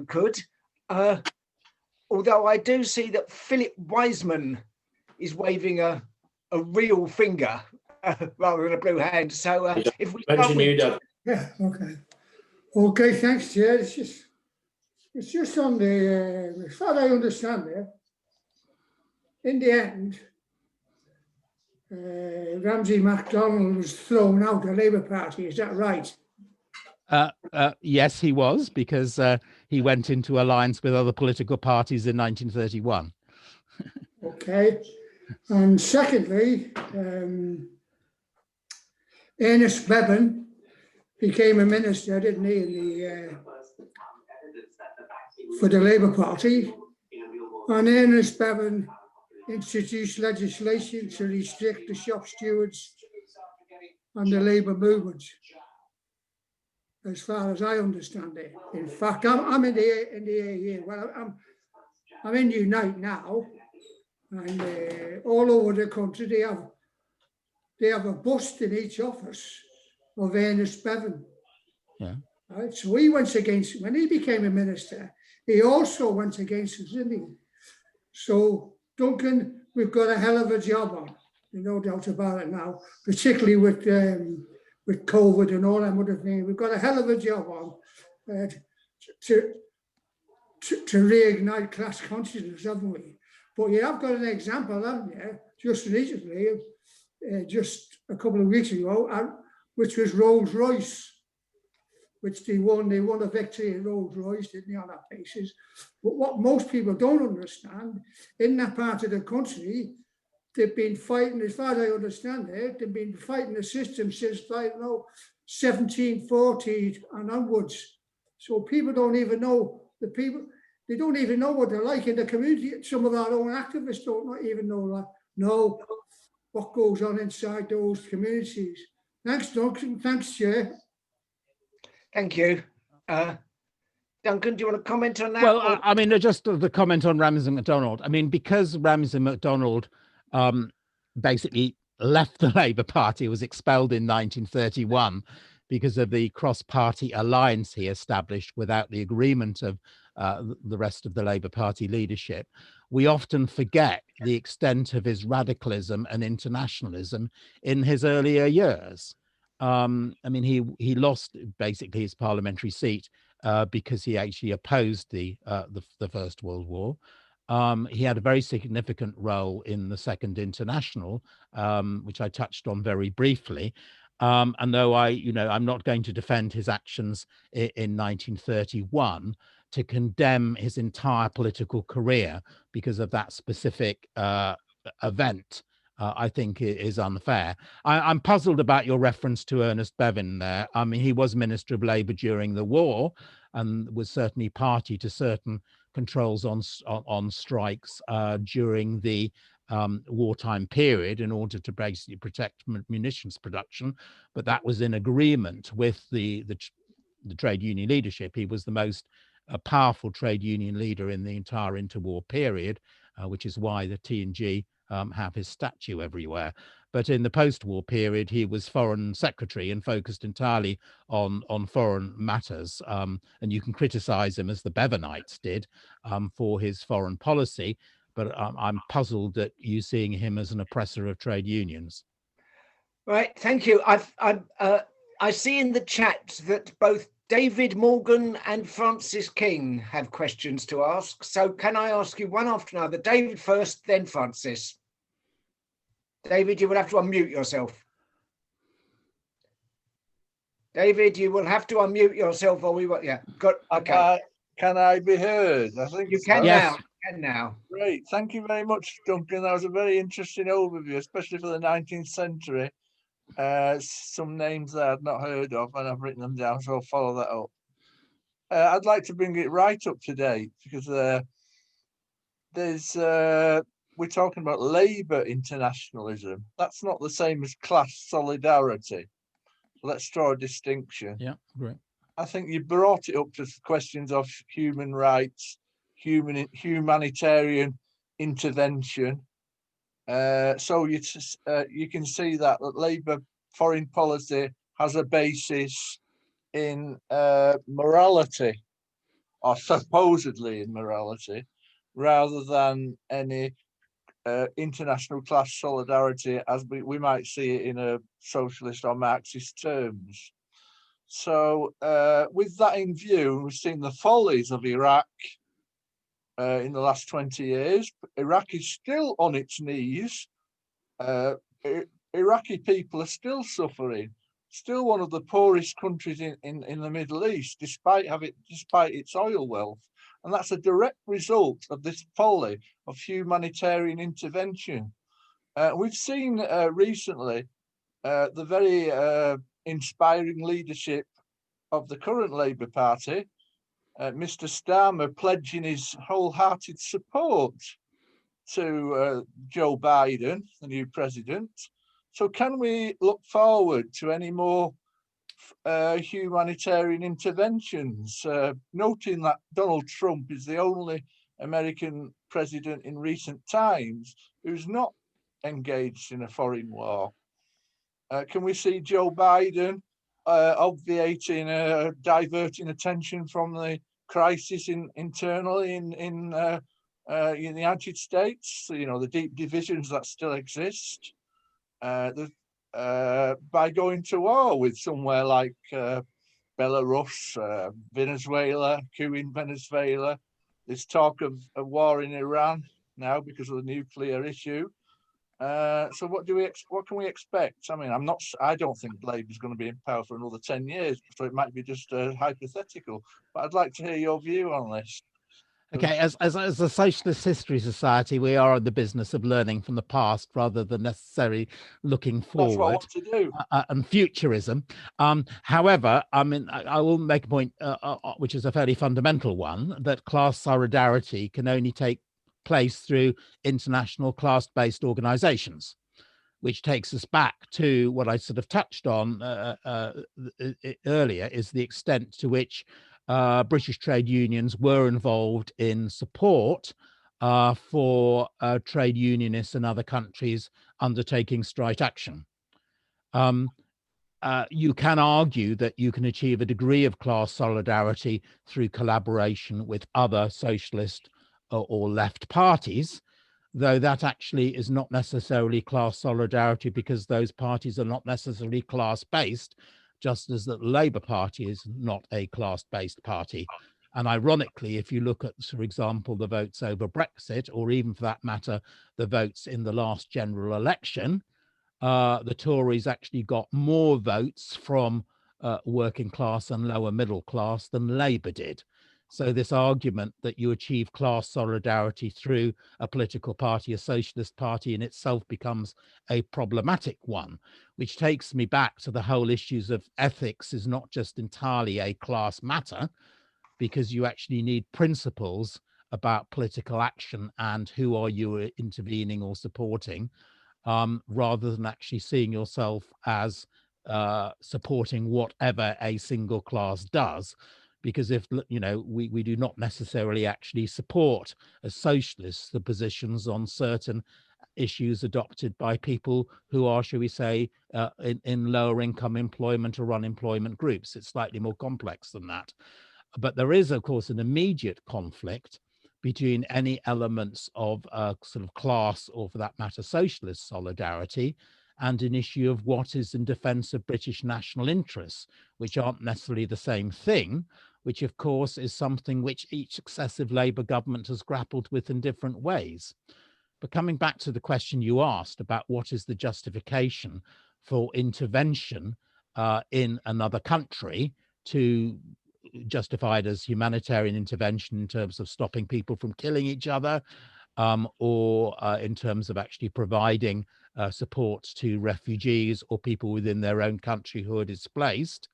could. Although I do see that Philip Wiseman is waving a real finger rather than a blue hand. So if we start with... Yeah, okay, thanks, Chair. It's just on the, as far as I understand it, in the end, Ramsay MacDonald was thrown out of the Labour Party, is that right? Yes, he was, because he went into alliance with other political parties in 1931. Okay, and secondly, Ernest Bevin became a minister, didn't he, for the Labour Party, and Ernest Bevin introduced legislation to restrict the shop stewards and the Labour movement, as far as I understand it. In fact, I'm in the AA. Well, I'm in Unite now, and all over the country they have a bust in each office of Ernest Bevin. Yeah. Right. So he went against, when he became a minister, he also went against us, didn't he? So Duncan, we've got a hell of a job on, no doubt about it now, particularly with COVID and all that other things. We've got a hell of a job on to reignite class consciousness, haven't we? But you have got an example, haven't you? Just recently, just a couple of weeks ago, which was Rolls-Royce, which they won a victory in Rolls-Royce, didn't they, on that basis. But what most people don't understand, in that part of the country, they've been fighting, as far as I understand it, they've been fighting the system since, 1740 and onwards. So people don't even know, they don't even know what they're like in the community. Some of our own activists don't even know what goes on inside those communities. Thanks, Duncan. Thanks, Chair. Thank you. Duncan, do you want to comment on that? Well, I mean, just the comment on Ramsay MacDonald. I mean, because Ramsay MacDonald basically left the Labour Party, was expelled in 1931 because of the cross-party alliance he established without the agreement of the rest of the Labour Party leadership, we often forget the extent of his radicalism and internationalism in his earlier years. I mean, he lost basically his parliamentary seat because he actually opposed the First World War. He had a very significant role in the Second International, which I touched on very briefly. And though I'm not going to defend his actions in 1931, to condemn his entire political career because of that specific event, I think is unfair. I'm puzzled about your reference to Ernest Bevin there. I mean, he was Minister of Labour during the war and was certainly party to certain controls on strikes during the wartime period in order to basically protect munitions production. But that was in agreement with the trade union leadership. He was the most powerful trade union leader in the entire interwar period, which is why the T&G have his statue everywhere. But in the post-war period, he was foreign secretary and focused entirely on foreign matters. And you can criticize him, as the Bevernites did, for his foreign policy. But I'm puzzled at you seeing him as an oppressor of trade unions. Right, thank you. I see in the chat that both David Morgan and Francis King have questions to ask. So can I ask you one after another? David first, then Francis. David, you will have to unmute yourself. David, you will have to unmute yourself, or we will. Yeah, good. Okay. Can I be heard? I think you can yes. now. You can now. Great. Thank you very much, Duncan. That was a very interesting overview, especially for the 19th century. Some names that I'd not heard of, and I've written them down, so I'll follow that up. I'd like to bring it right up to date, because we're talking about Labour internationalism. That's not the same as class solidarity. Let's draw a distinction. Yeah, great. I think you brought it up to questions of human rights, humanitarian intervention. So you can see that Labour foreign policy has a basis in morality, or supposedly in morality, rather than any international class solidarity as we might see it in a socialist or Marxist terms. So with that in view, we've seen the follies of Iraq in the last 20 years. Iraq is still on its knees. Iraqi people are still suffering, still one of the poorest countries in the Middle East, despite its oil wealth. And that's a direct result of this folly of humanitarian intervention. We've seen recently the very inspiring leadership of the current Labour Party, Mr. Starmer pledging his wholehearted support to Joe Biden, the new president. So can we look forward to any more humanitarian interventions, noting that Donald Trump is the only American president in recent times who's not engaged in a foreign war? Can we see Joe Biden obviating, diverting attention from the crisis internally in the United States, the deep divisions that still exist, by going to war with somewhere like Belarus, Venezuela, coup in Venezuela. There's talk of a war in Iran now because of the nuclear issue. So what can we expect? I mean, I don't think Labour's going to be in power for another 10 years, so it might be just hypothetical. But I'd like to hear your view on this. Okay, as a Socialist History Society, we are in the business of learning from the past rather than necessarily looking forward. That's what I want to do. And futurism. However, I mean, I will make a point, which is a fairly fundamental one, that class solidarity can only take place through international class-based organizations, which takes us back to what I sort of touched on earlier, is the extent to which British trade unions were involved in support for trade unionists in other countries undertaking strike action. You can argue that you can achieve a degree of class solidarity through collaboration with other socialist or left parties, though that actually is not necessarily class solidarity, because those parties are not necessarily class-based, just as that the Labour Party is not a class-based party. And ironically, if you look at, for example, the votes over Brexit, or even for that matter, the votes in the last general election, the Tories actually got more votes from working class and lower middle class than Labour did. So this argument that you achieve class solidarity through a political party, a socialist party, in itself becomes a problematic one, which takes me back to the whole issues of ethics is not just entirely a class matter, because you actually need principles about political action and who are you intervening or supporting, rather than actually seeing yourself as supporting whatever a single class does. Because if, we do not necessarily actually support as socialists the positions on certain issues adopted by people who are, shall we say, in lower income employment or unemployment groups. It's slightly more complex than that. But there is, of course, an immediate conflict between any elements of sort of class, or for that matter, socialist solidarity, and an issue of what is in defense of British national interests, which aren't necessarily the same thing, which of course is something which each successive Labour government has grappled with in different ways. But coming back to the question you asked about what is the justification for intervention in another country, to justified as humanitarian intervention in terms of stopping people from killing each other, or in terms of actually providing support to refugees or people within their own country who are displaced.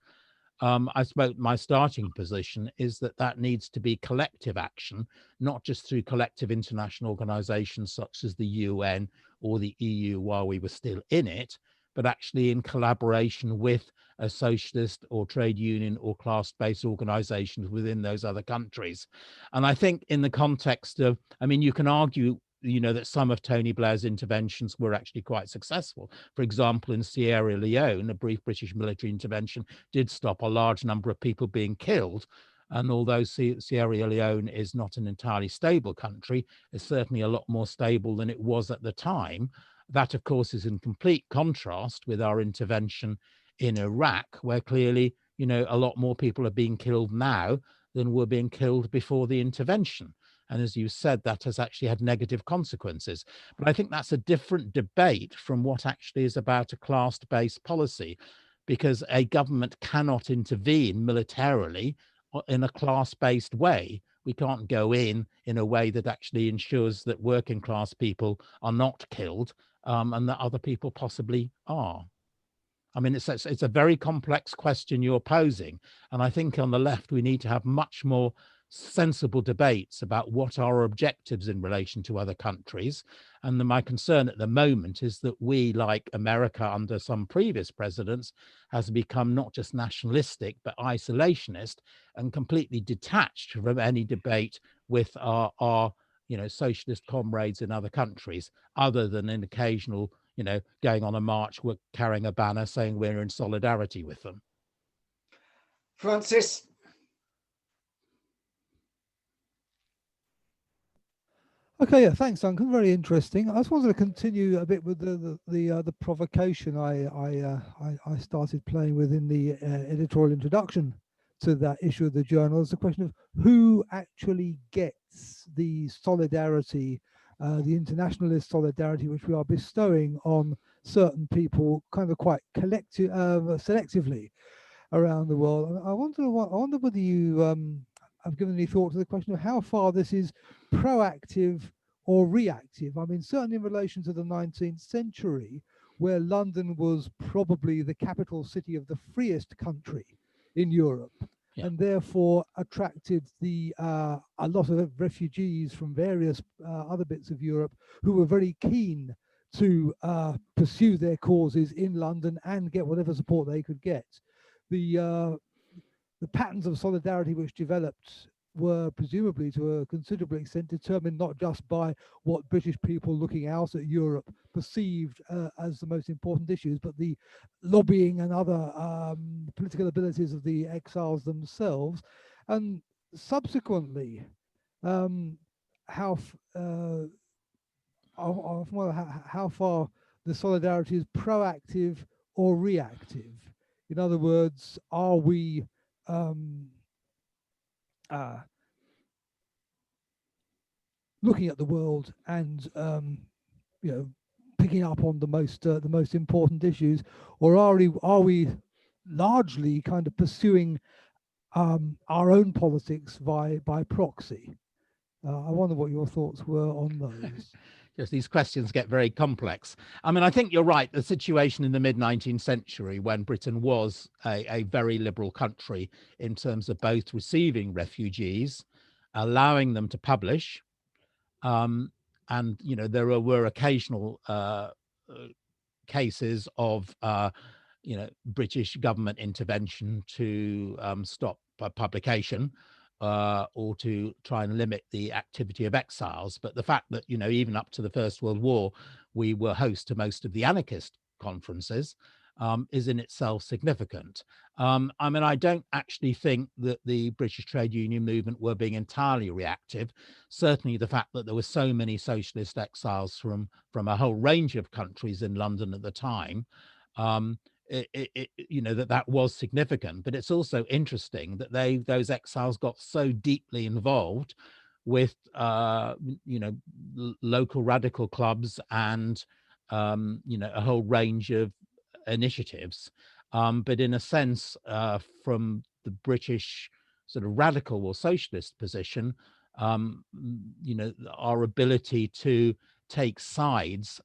I suppose my starting position is that that needs to be collective action, not just through collective international organizations such as the UN or the EU while we were still in it, but actually in collaboration with a socialist or trade union or class-based organizations within those other countries. And I think in the context of, I mean, you can argue, you know, that some of Tony Blair's interventions were actually quite successful. For example, in Sierra Leone, a brief British military intervention did stop a large number of people being killed. And although Sierra Leone is not an entirely stable country, it's certainly a lot more stable than it was at the time. That, of course, is in complete contrast with our intervention in Iraq, where clearly, you know, a lot more people are being killed now than were being killed before the intervention. And as you said, that has actually had negative consequences. But I think that's a different debate from what actually is about a class-based policy, because a government cannot intervene militarily in a class-based way. We can't go in a way that actually ensures that working class people are not killed, and that other people possibly are. I mean, it's a very complex question you're posing. And I think on the left, we need to have much more sensible debates about what are our objectives in relation to other countries. And my concern at the moment is that we, like America under some previous presidents, has become not just nationalistic, but isolationist and completely detached from any debate with our you know, socialist comrades in other countries, other than an occasional, you know, going on a march, we're carrying a banner saying we're in solidarity with them. Francis? Okay, yeah, thanks, Duncan. Very interesting. I just wanted to continue a bit with the provocation I started playing with in the editorial introduction to that issue of the journal. It's the question of who actually gets the solidarity, the internationalist solidarity, which we are bestowing on certain people, kind of quite collective, selectively around the world. I wonder whether you have given any thought to the question of how far this is proactive or reactive. I mean, certainly in relation to the 19th century, where London was probably the capital city of the freest country in Europe, and therefore attracted a lot of refugees from various other bits of Europe who were very keen to pursue their causes in London and get whatever support they could get. The patterns of solidarity which developed were presumably to a considerable extent determined not just by what British people looking out at Europe perceived as the most important issues, but the lobbying and other political abilities of the exiles themselves. And subsequently, how far the solidarity is proactive or reactive. In other words, are we looking at the world and you know, picking up on the most important issues, or are we largely kind of pursuing our own politics by proxy? I wonder what your thoughts were on those. Yes, these questions get very complex. I mean, I think you're right. The situation in the mid-19th century, when Britain was a very liberal country in terms of both receiving refugees, allowing them to publish, and, you know, there were occasional cases of, you know, British government intervention to stop publication. or to try and limit the activity of exiles. But the fact that, you know, even up to the First World War, we were host to most of the anarchist conferences is in itself significant. I mean, I don't actually think that the British trade union movement were being entirely reactive. Certainly the fact that there were so many socialist exiles from a whole range of countries in London at the time, you know, that was significant. But it's also interesting that those exiles got so deeply involved with you know, local radical clubs and you know, a whole range of initiatives. But in a sense, from the British sort of radical or socialist position, you know, our ability to take sides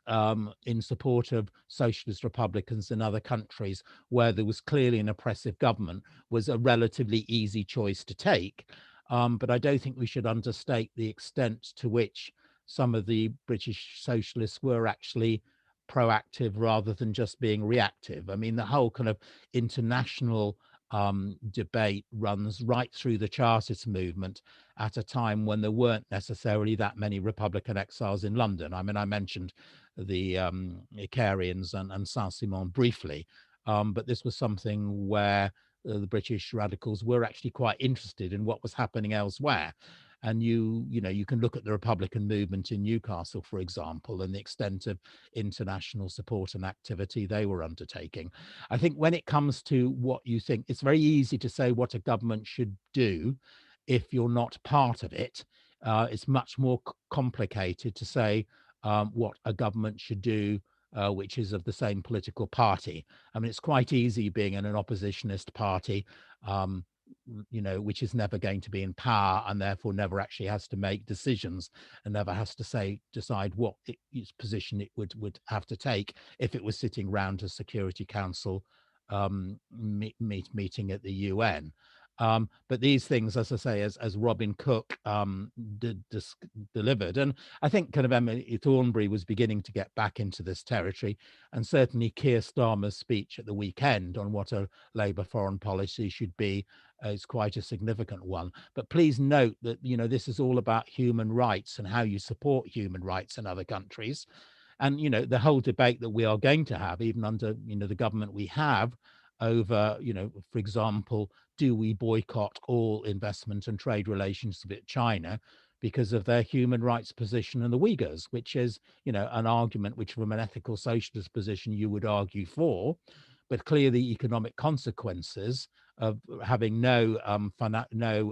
in support of socialist republicans in other countries where there was clearly an oppressive government was a relatively easy choice to take. But I don't think we should understate the extent to which some of the British socialists were actually proactive rather than just being reactive. I mean, the whole kind of international debate runs right through the Chartist movement at a time when there weren't necessarily that many Republican exiles in London. I mean, I mentioned the Icarians and Saint-Simon briefly, but this was something where the British radicals were actually quite interested in what was happening elsewhere. And you know, you can look at the Republican movement in Newcastle, for example, and the extent of international support and activity they were undertaking. I think when it comes to what you think, it's very easy to say what a government should do if you're not part of it. It's much more complicated to say what a government should do which is of the same political party. I mean, it's quite easy being in an oppositionist party, you know, which is never going to be in power and therefore never actually has to make decisions and never has to decide what its position it would have to take if it was sitting round a Security Council meeting at the UN. But these things, as I say, as Robin Cook delivered, and I think kind of Emily Thornberry was beginning to get back into this territory, and certainly Keir Starmer's speech at the weekend on what a Labour foreign policy should be is quite a significant one. But please note that, you know, this is all about human rights and how you support human rights in other countries. And, you know, the whole debate that we are going to have, even under, you know, the government we have, over, you know, for example, do we boycott all investment and trade relations with China because of their human rights position and the Uyghurs, which is, you know, an argument which from an ethical socialist position you would argue for, but clearly economic consequences of having no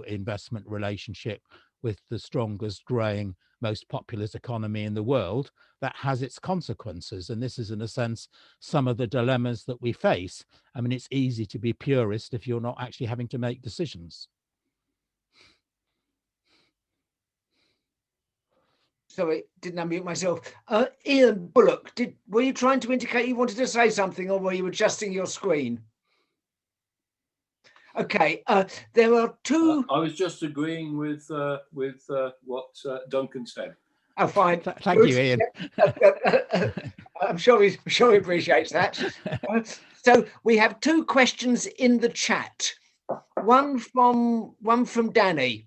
investment relationship with the strongest growing, most populous economy in the world, that has its consequences. And this is, in a sense, some of the dilemmas that we face. I mean, it's easy to be purist if you're not actually having to make decisions. Sorry, didn't unmute myself. Ian Bullock, were you trying to indicate you wanted to say something, or were you adjusting your screen? Okay, there are two. I was just agreeing with what Duncan said. Oh, fine. Thank you, Ian. I'm sure he appreciates that. So we have two questions in the chat. One from Danny.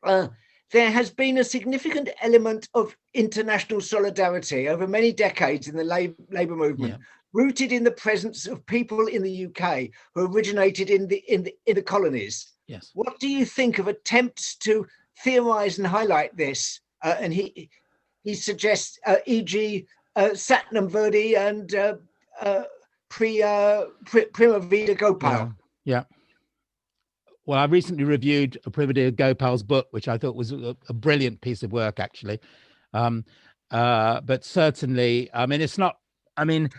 There has been a significant element of international solidarity over many decades in the Labour movement, rooted in the presence of people in the UK who originated in the colonies. Yes. What do you think of attempts to theorise and highlight this? And he suggests, e.g., Satnam Verdi and Prima Vida Gopal. Yeah. Well, I recently reviewed Prima Vida Gopal's book, which I thought was a brilliant piece of work, actually. But certainly, I mean, it's not. I mean,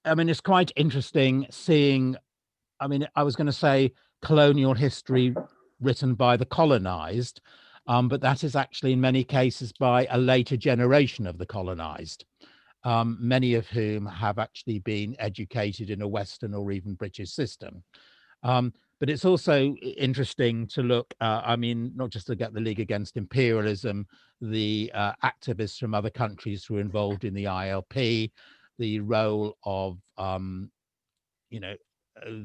it's quite interesting seeing. I mean, I was going to say colonial history written by the colonized, but that is actually in many cases by a later generation of the colonized, many of whom have actually been educated in a Western or even British system. But it's also interesting to look, I mean, not just to get the League Against Imperialism, the activists from other countries who were involved in the ILP, the role of, you know,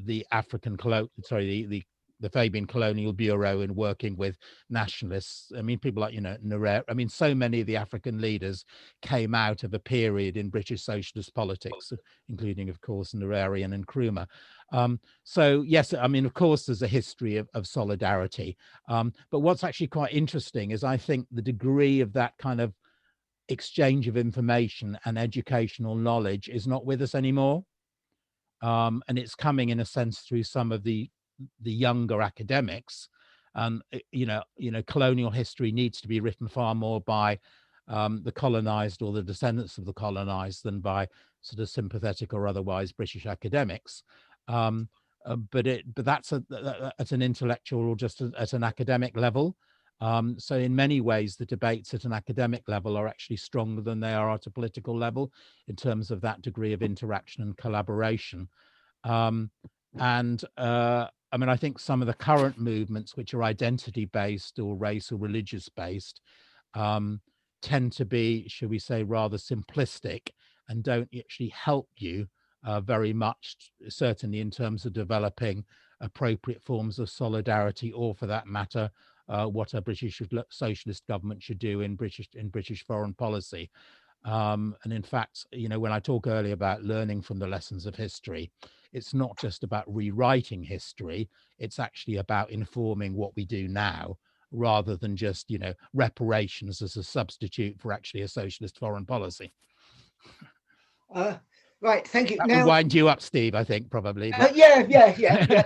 the African the the Fabian Colonial Bureau in working with nationalists. I mean, people like, Nyerere. I mean, so many of the African leaders came out of a period in British socialist politics, including, of course, Nyerere and Nkrumah. So yes, I mean, of course, there's a history of solidarity. But what's actually quite interesting is I think the degree of that kind of exchange of information and educational knowledge is not with us anymore. And it's coming in a sense through some of the younger academics. Colonial history needs to be written far more by the colonized or the descendants of the colonized than by sort of sympathetic or otherwise British academics. But that's at an intellectual or just at an academic level. So in many ways, the debates at an academic level are actually stronger than they are at a political level in terms of that degree of interaction and collaboration. I mean, I think some of the current movements, which are identity-based or race or religious-based, tend to be, shall we say, rather simplistic and don't actually help you very much, certainly in terms of developing appropriate forms of solidarity, or for that matter, what a British socialist government should do in British foreign policy. And in fact, when I talk earlier about learning from the lessons of history, it's not just about rewriting history, it's actually about informing what we do now, rather than just, reparations as a substitute for actually a socialist foreign policy. Right, thank you. That now would wind you up, Steve, I think, probably. yeah.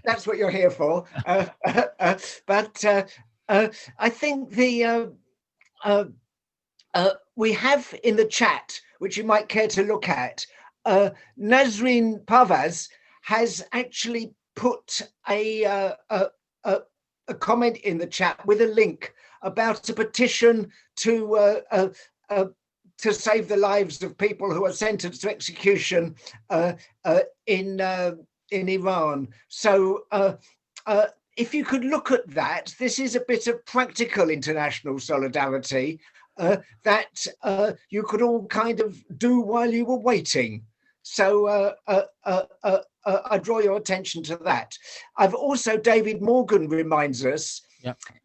That's what you're here for. But I think we have in the chat, which you might care to look at, Nazreen Pavaz has actually put a comment in the chat with a link about a petition to save the lives of people who are sentenced to execution in Iran. So if you could look at that, this is a bit of practical international solidarity that you could all kind of do while you were waiting. So I draw your attention to that. I've also, David Morgan reminds us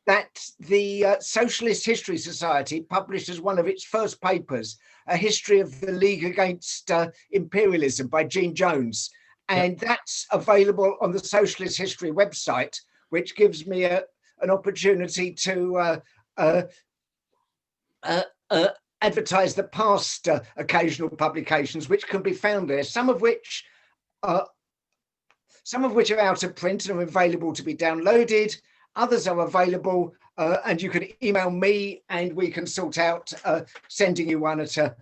that the Socialist History Society published as one of its first papers a history of the League Against Imperialism by Gene Jones. And that's available on the Socialist History website, which gives me an opportunity to advertise the past occasional publications which can be found there, some of which are out of print and are available to be downloaded. Others are available, and you can email me and we can sort out sending you one at a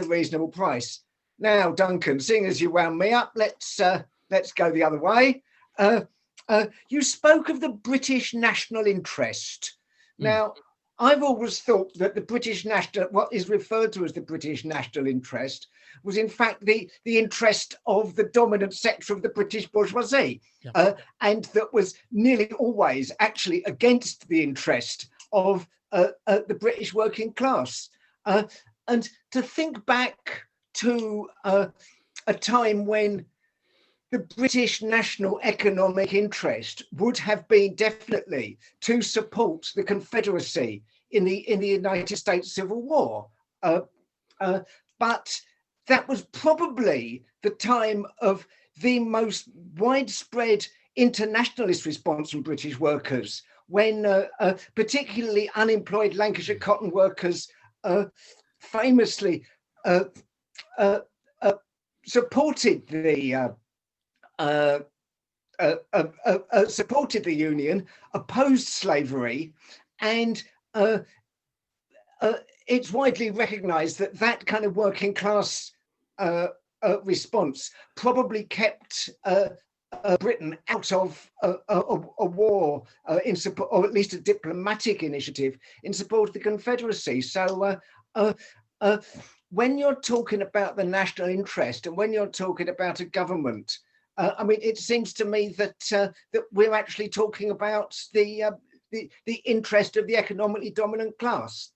reasonable price. Now, Duncan, seeing as you wound me up, let's go the other way. You spoke of the British national interest. Now, I've always thought that the British national, what is referred to as the British national interest, was in fact the interest of the dominant sector of the British bourgeoisie, and that was nearly always actually against the interest of the British working class. And to think back to a time when the British national economic interest would have been definitely to support the Confederacy in the United States Civil War. But that was probably the time of the most widespread internationalist response from British workers, when particularly unemployed Lancashire cotton workers famously supported the Union, opposed slavery, and it's widely recognised that that kind of working class response probably kept Britain out of a war in support, or at least a diplomatic initiative in support of the Confederacy. So when you're talking about the national interest and when you're talking about a government, I mean, it seems to me that that we're actually talking about the interest of the economically dominant class.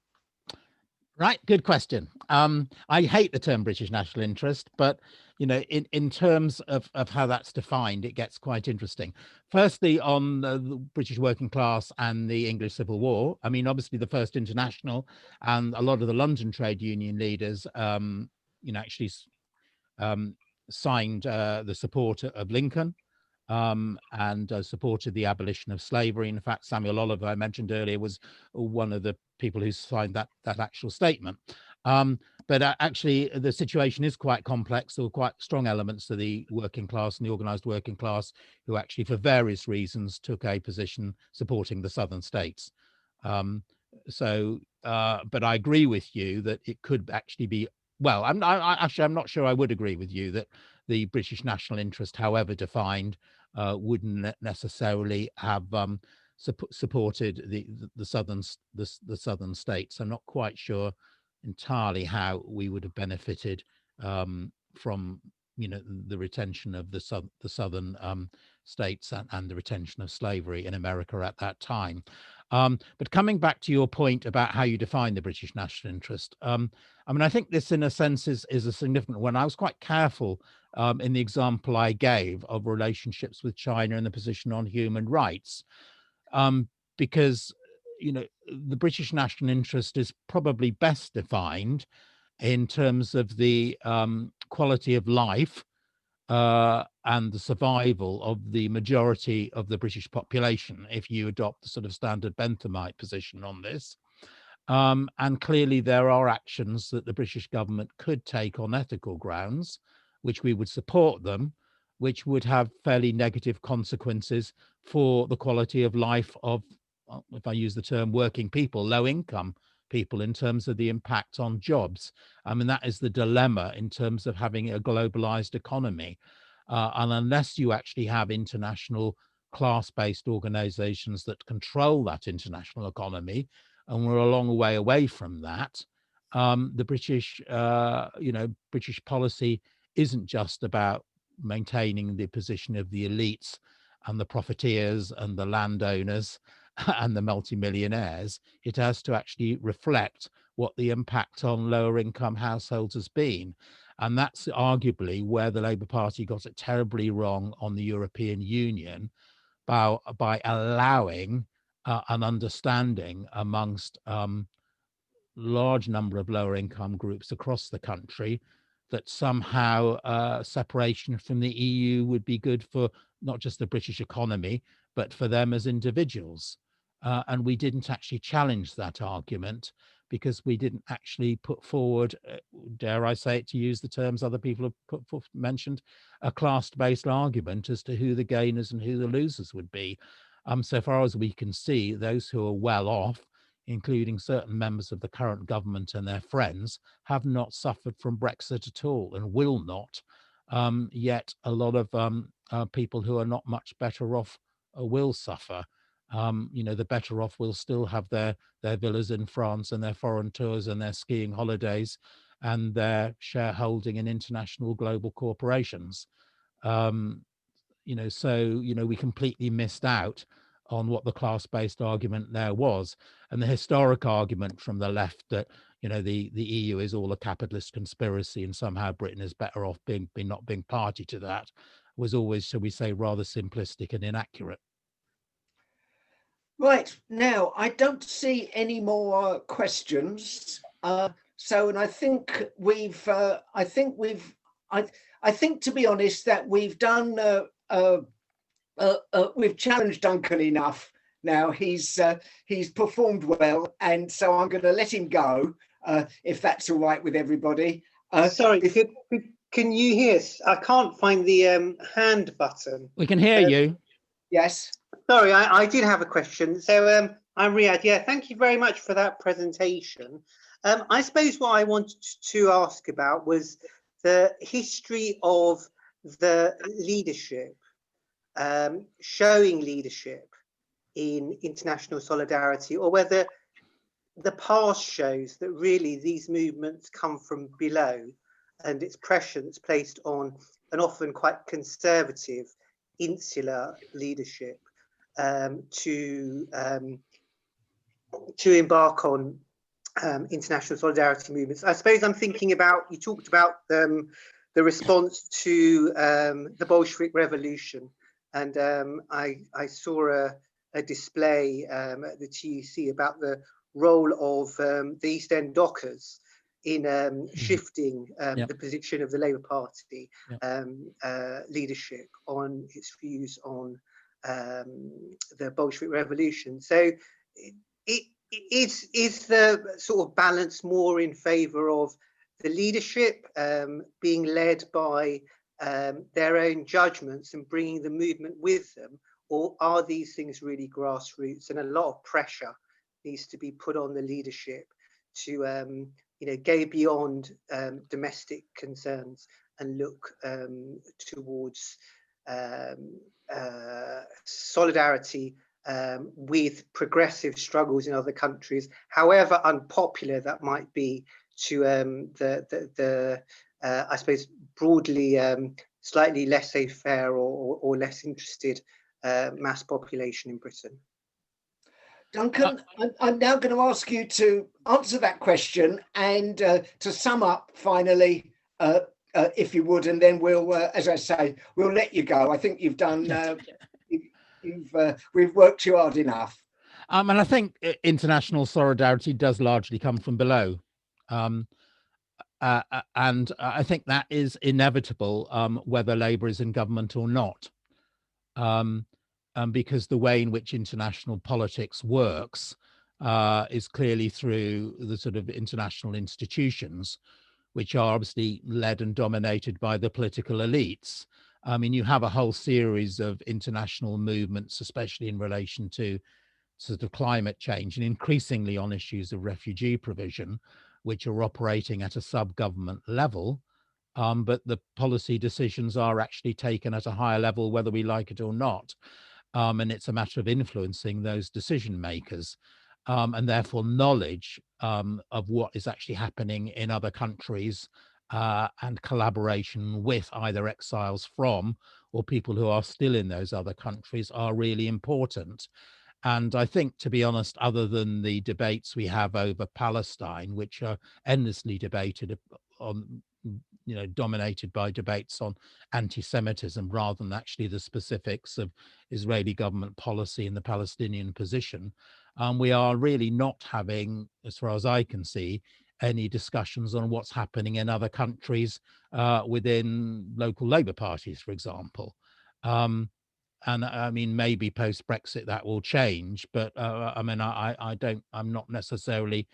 Right, good question. I hate the term British national interest, but in terms of how that's defined, it gets quite interesting. Firstly, on the British working class and the English Civil War, I mean, obviously the First International and a lot of the London trade union leaders, actually signed the support of Lincoln and supported the abolition of slavery. In fact, Samuel Oliver, I mentioned earlier, was one of the people who signed that actual statement. But actually, the situation is quite complex. There were quite strong elements to the working class and the organised working class who actually, for various reasons, took a position supporting the southern states. But I agree with you that it could actually be, well, I'm not sure I would agree with you that the British national interest, however defined, wouldn't necessarily have supported the southern states. I'm not quite sure entirely how we would have benefited from the retention of the southern states and the retention of slavery in America at that time. But coming back to your point about how you define the British national interest, I mean, I think this in a sense is a significant one. I was quite careful in the example I gave of relationships with China and the position on human rights, because the British national interest is probably best defined in terms of the quality of life and the survival of the majority of the British population, if you adopt the sort of standard Benthamite position on this. And clearly there are actions that the British government could take on ethical grounds, which we would support them, which would have fairly negative consequences for the quality of life of, if I use the term, working people, low income people, in terms of the impact on jobs. I mean, that is the dilemma in terms of having a globalized economy. And unless you actually have international class-based organizations that control that international economy, and we're a long way away from that, the British, British policy isn't just about maintaining the position of the elites and the profiteers and the landowners and the multimillionaires. It has to actually reflect what the impact on lower income households has been. And that's arguably where the Labour Party got it terribly wrong on the European Union by allowing an understanding amongst large number of lower income groups across the country that somehow separation from the EU would be good for not just the British economy, but for them as individuals. And we didn't actually challenge that argument because we didn't actually put forward, dare I say it, to use the terms other people have mentioned, a class-based argument as to who the gainers and who the losers would be. So far as we can see, those who are well off, including certain members of the current government and their friends, have not suffered from Brexit at all and will not. Yet a lot of people who are not much better off will suffer. The better off will still have their villas in France and their foreign tours and their skiing holidays and their shareholding in international global corporations. We completely missed out on what the class-based argument there was, and the historic argument from the left that the EU is all a capitalist conspiracy and somehow Britain is better off not being party to that was always, shall we say, rather simplistic and inaccurate. Right, now I don't see any more questions. And I think I think to be honest that we've done we've challenged Duncan enough now. He's performed well, and so I'm going to let him go if that's all right with everybody. Sorry, can you hear? I can't find the hand button. We can hear you. Yes. Sorry, I did have a question. So I'm Riyadh. Yeah, thank you very much for that presentation. I suppose what I wanted to ask about was the history of the leadership, showing leadership in international solidarity, or whether the past shows that really these movements come from below and it's pressure that's placed on an often quite conservative, insular leadership to embark on international solidarity movements. I suppose I'm thinking about, you talked about the response to the Bolshevik Revolution, and I saw a display at the TUC about the role of the East End dockers in shifting the position of the Labour Party leadership on its views on the Bolshevik Revolution. So is the sort of balance more in favour of the leadership being led by their own judgments and bringing the movement with them, or are these things really grassroots and a lot of pressure needs to be put on the leadership to go beyond domestic concerns and look towards solidarity with progressive struggles in other countries, however unpopular that might be to I suppose broadly slightly laissez-faire or less interested mass population in Britain? Duncan, I'm now going to ask you to answer that question and to sum up finally, if you would, and then we'll, as I say, we'll let you go. I think you've done, we've worked you hard enough. And I think international solidarity does largely come from below. And I think that is inevitable, whether Labour is in government or not. Because the way in which international politics works is clearly through the sort of international institutions, which are obviously led and dominated by the political elites. I mean, you have a whole series of international movements, especially in relation to sort of climate change and increasingly on issues of refugee provision, which are operating at a sub-government level. But the policy decisions are actually taken at a higher level, whether we like it or not. And it's a matter of influencing those decision makers, and therefore knowledge of what is actually happening in other countries and collaboration with either exiles from or people who are still in those other countries are really important. And I think, to be honest, other than the debates we have over Palestine, which are endlessly debated on, dominated by debates on anti-Semitism rather than actually the specifics of Israeli government policy and the Palestinian position, we are really not having, as far as I can see, any discussions on what's happening in other countries within local Labour parties, for example. And I mean, maybe post-Brexit that will change, but I mean, I'm not necessarily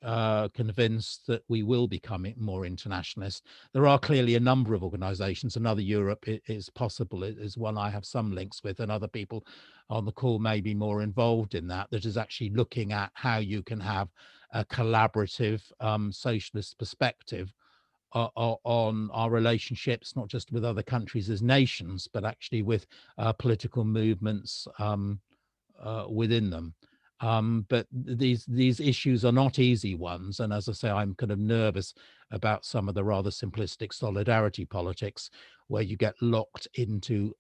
convinced that we will become more internationalist. There are clearly a number of organizations. Another Europe is possible, is one I have some links with, and other people on the call may be more involved in that is actually looking at how you can have a collaborative socialist perspective on our relationships, not just with other countries as nations, but actually with political movements within them. But these issues are not easy ones. And as I say, I'm kind of nervous about some of the rather simplistic solidarity politics where you get locked into,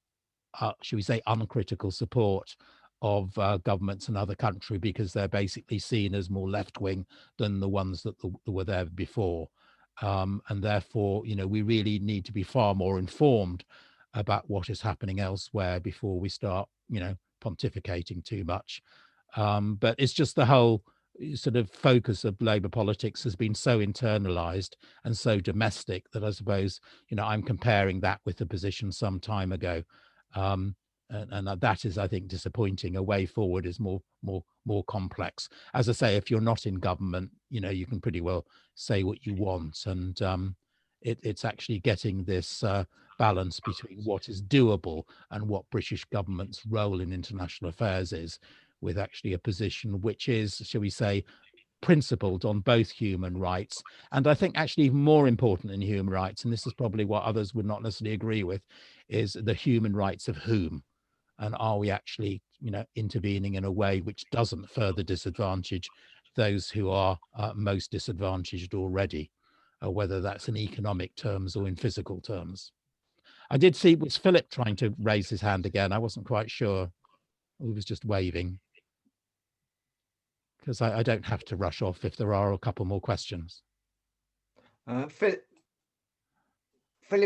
should we say, uncritical support of governments in other countries because they're basically seen as more left-wing than the ones that were there before. And therefore, we really need to be far more informed about what is happening elsewhere before we start, pontificating too much. But it's just the whole sort of focus of Labour politics has been so internalized and so domestic that I suppose, I'm comparing that with the position some time ago. And that is, I think, disappointing. A way forward is more complex. As I say, if you're not in government, you can pretty well say what you want. And it's actually getting this balance between what is doable and what British government's role in international affairs is, with actually a position which is, shall we say, principled on both human rights. And I think actually even more important than human rights, and this is probably what others would not necessarily agree with, is the human rights of whom? And are we actually, intervening in a way which doesn't further disadvantage those who are most disadvantaged already, whether that's in economic terms or in physical terms? I did see, was Philip trying to raise his hand again? I wasn't quite sure. He was just waving. because I don't have to rush off if there are a couple more questions. Philip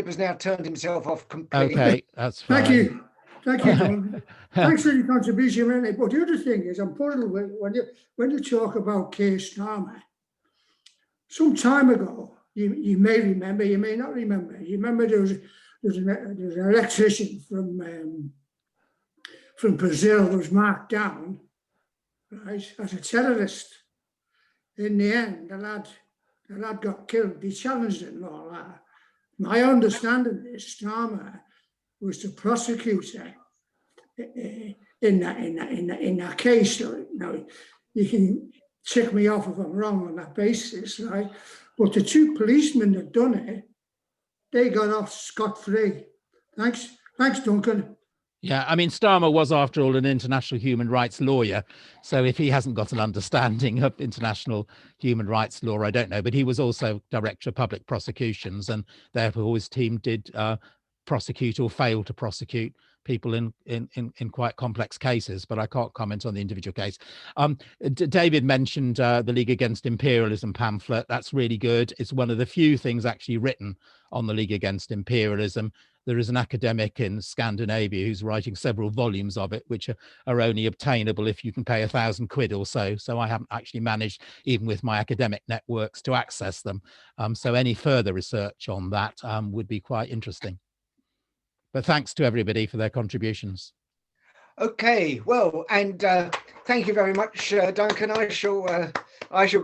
has now turned himself off completely. Okay, that's fine. Thank you. Thank you, Don. Thanks for your contribution, really. But the other thing is, I'm puzzled when you talk about Keir Starmer. Some time ago, you may remember, you may not remember. You remember there was an electrician from Brazil who was marked down, right, as a terrorist. In the end, the lad got killed. They challenged it and all that. My understanding is Starmer was the prosecutor in that case. Now, you can check me off if I'm wrong on that basis, right? But the two policemen that done it, they got off scot-free. Thanks, Duncan. Yeah, I mean, Starmer was, after all, an international human rights lawyer. So if he hasn't got an understanding of international human rights law, I don't know. But he was also director of public prosecutions, and therefore his team did prosecute or fail to prosecute people in quite complex cases. But I can't comment on the individual case. David mentioned the League Against Imperialism pamphlet. That's really good. It's one of the few things actually written on the League Against Imperialism. There is an academic in Scandinavia who's writing several volumes of it, which are only obtainable if you can pay £1,000 or so. So I haven't actually managed, even with my academic networks, to access them. So any further research on that would be quite interesting. But thanks to everybody for their contributions. Okay, well, and thank you very much, Duncan. I shall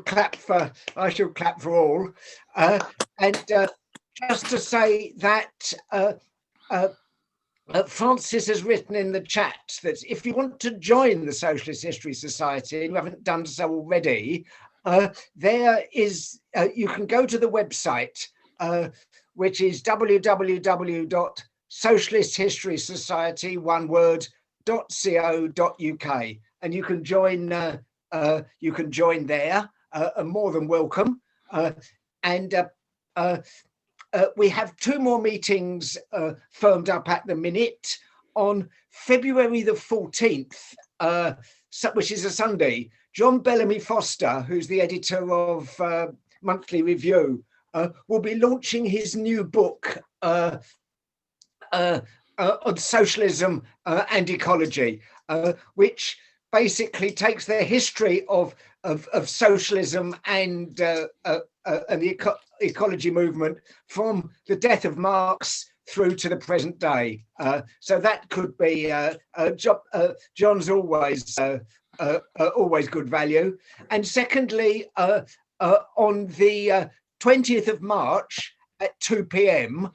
clap for all. And just to say that Francis has written in the chat that if you want to join the Socialist History Society and you haven't done so already, there is you can go to the website, which is www.socialisthistorysociety.co.uk, and you can join there. More than welcome. We have two more meetings firmed up at the minute. On February the 14th, which is a Sunday, John Bellamy Foster, who's the editor of Monthly Review, will be launching his new book on socialism and ecology, which basically takes the history of socialism and the ecology movement from the death of Marx through to the present day. So that could be John's always good value. And secondly, on the 20th of March at 2 p.m,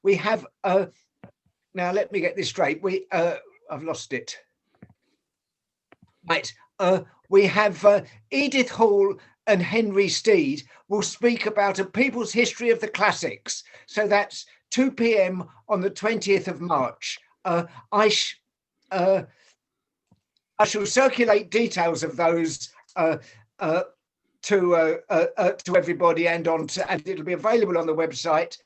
we have now let me get this straight. I've lost it. Right. We have Edith Hall and Henry Steed will speak about a people's history of the classics. So that's 2 p.m. on the 20th of March. I shall circulate details of those to everybody and it'll be available on the website.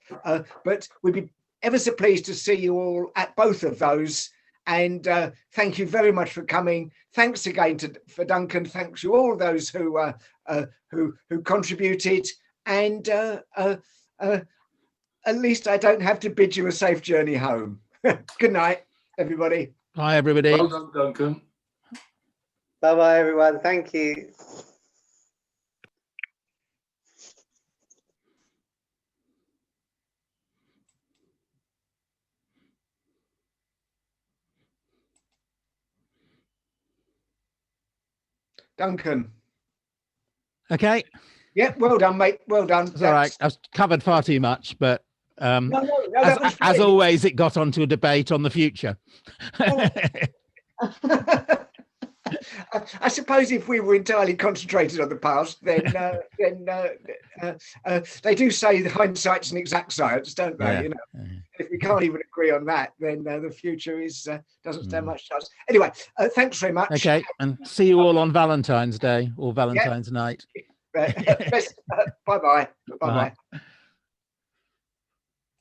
But we'd be ever so pleased to see you all at both of those. And thank you very much for coming. Thanks again for Duncan. Thanks to all those who contributed. And at least I don't have to bid you a safe journey home. Good night, everybody. Bye, everybody. Well done, Duncan. Bye-bye, everyone. Thank you. Duncan. Okay. Yeah, well done, mate. Well done. It's all right. I've covered far too much, but as always, it got onto a debate on the future. I suppose if we were entirely concentrated on the past, then they do say that hindsight's an exact science, don't they? Yeah. You know, if we can't even agree on that, then the future doesn't stand much chance. Anyway, thanks very much. Okay, and see you all on Valentine's Day or Valentine's night. Bye-bye. Bye-bye. Bye.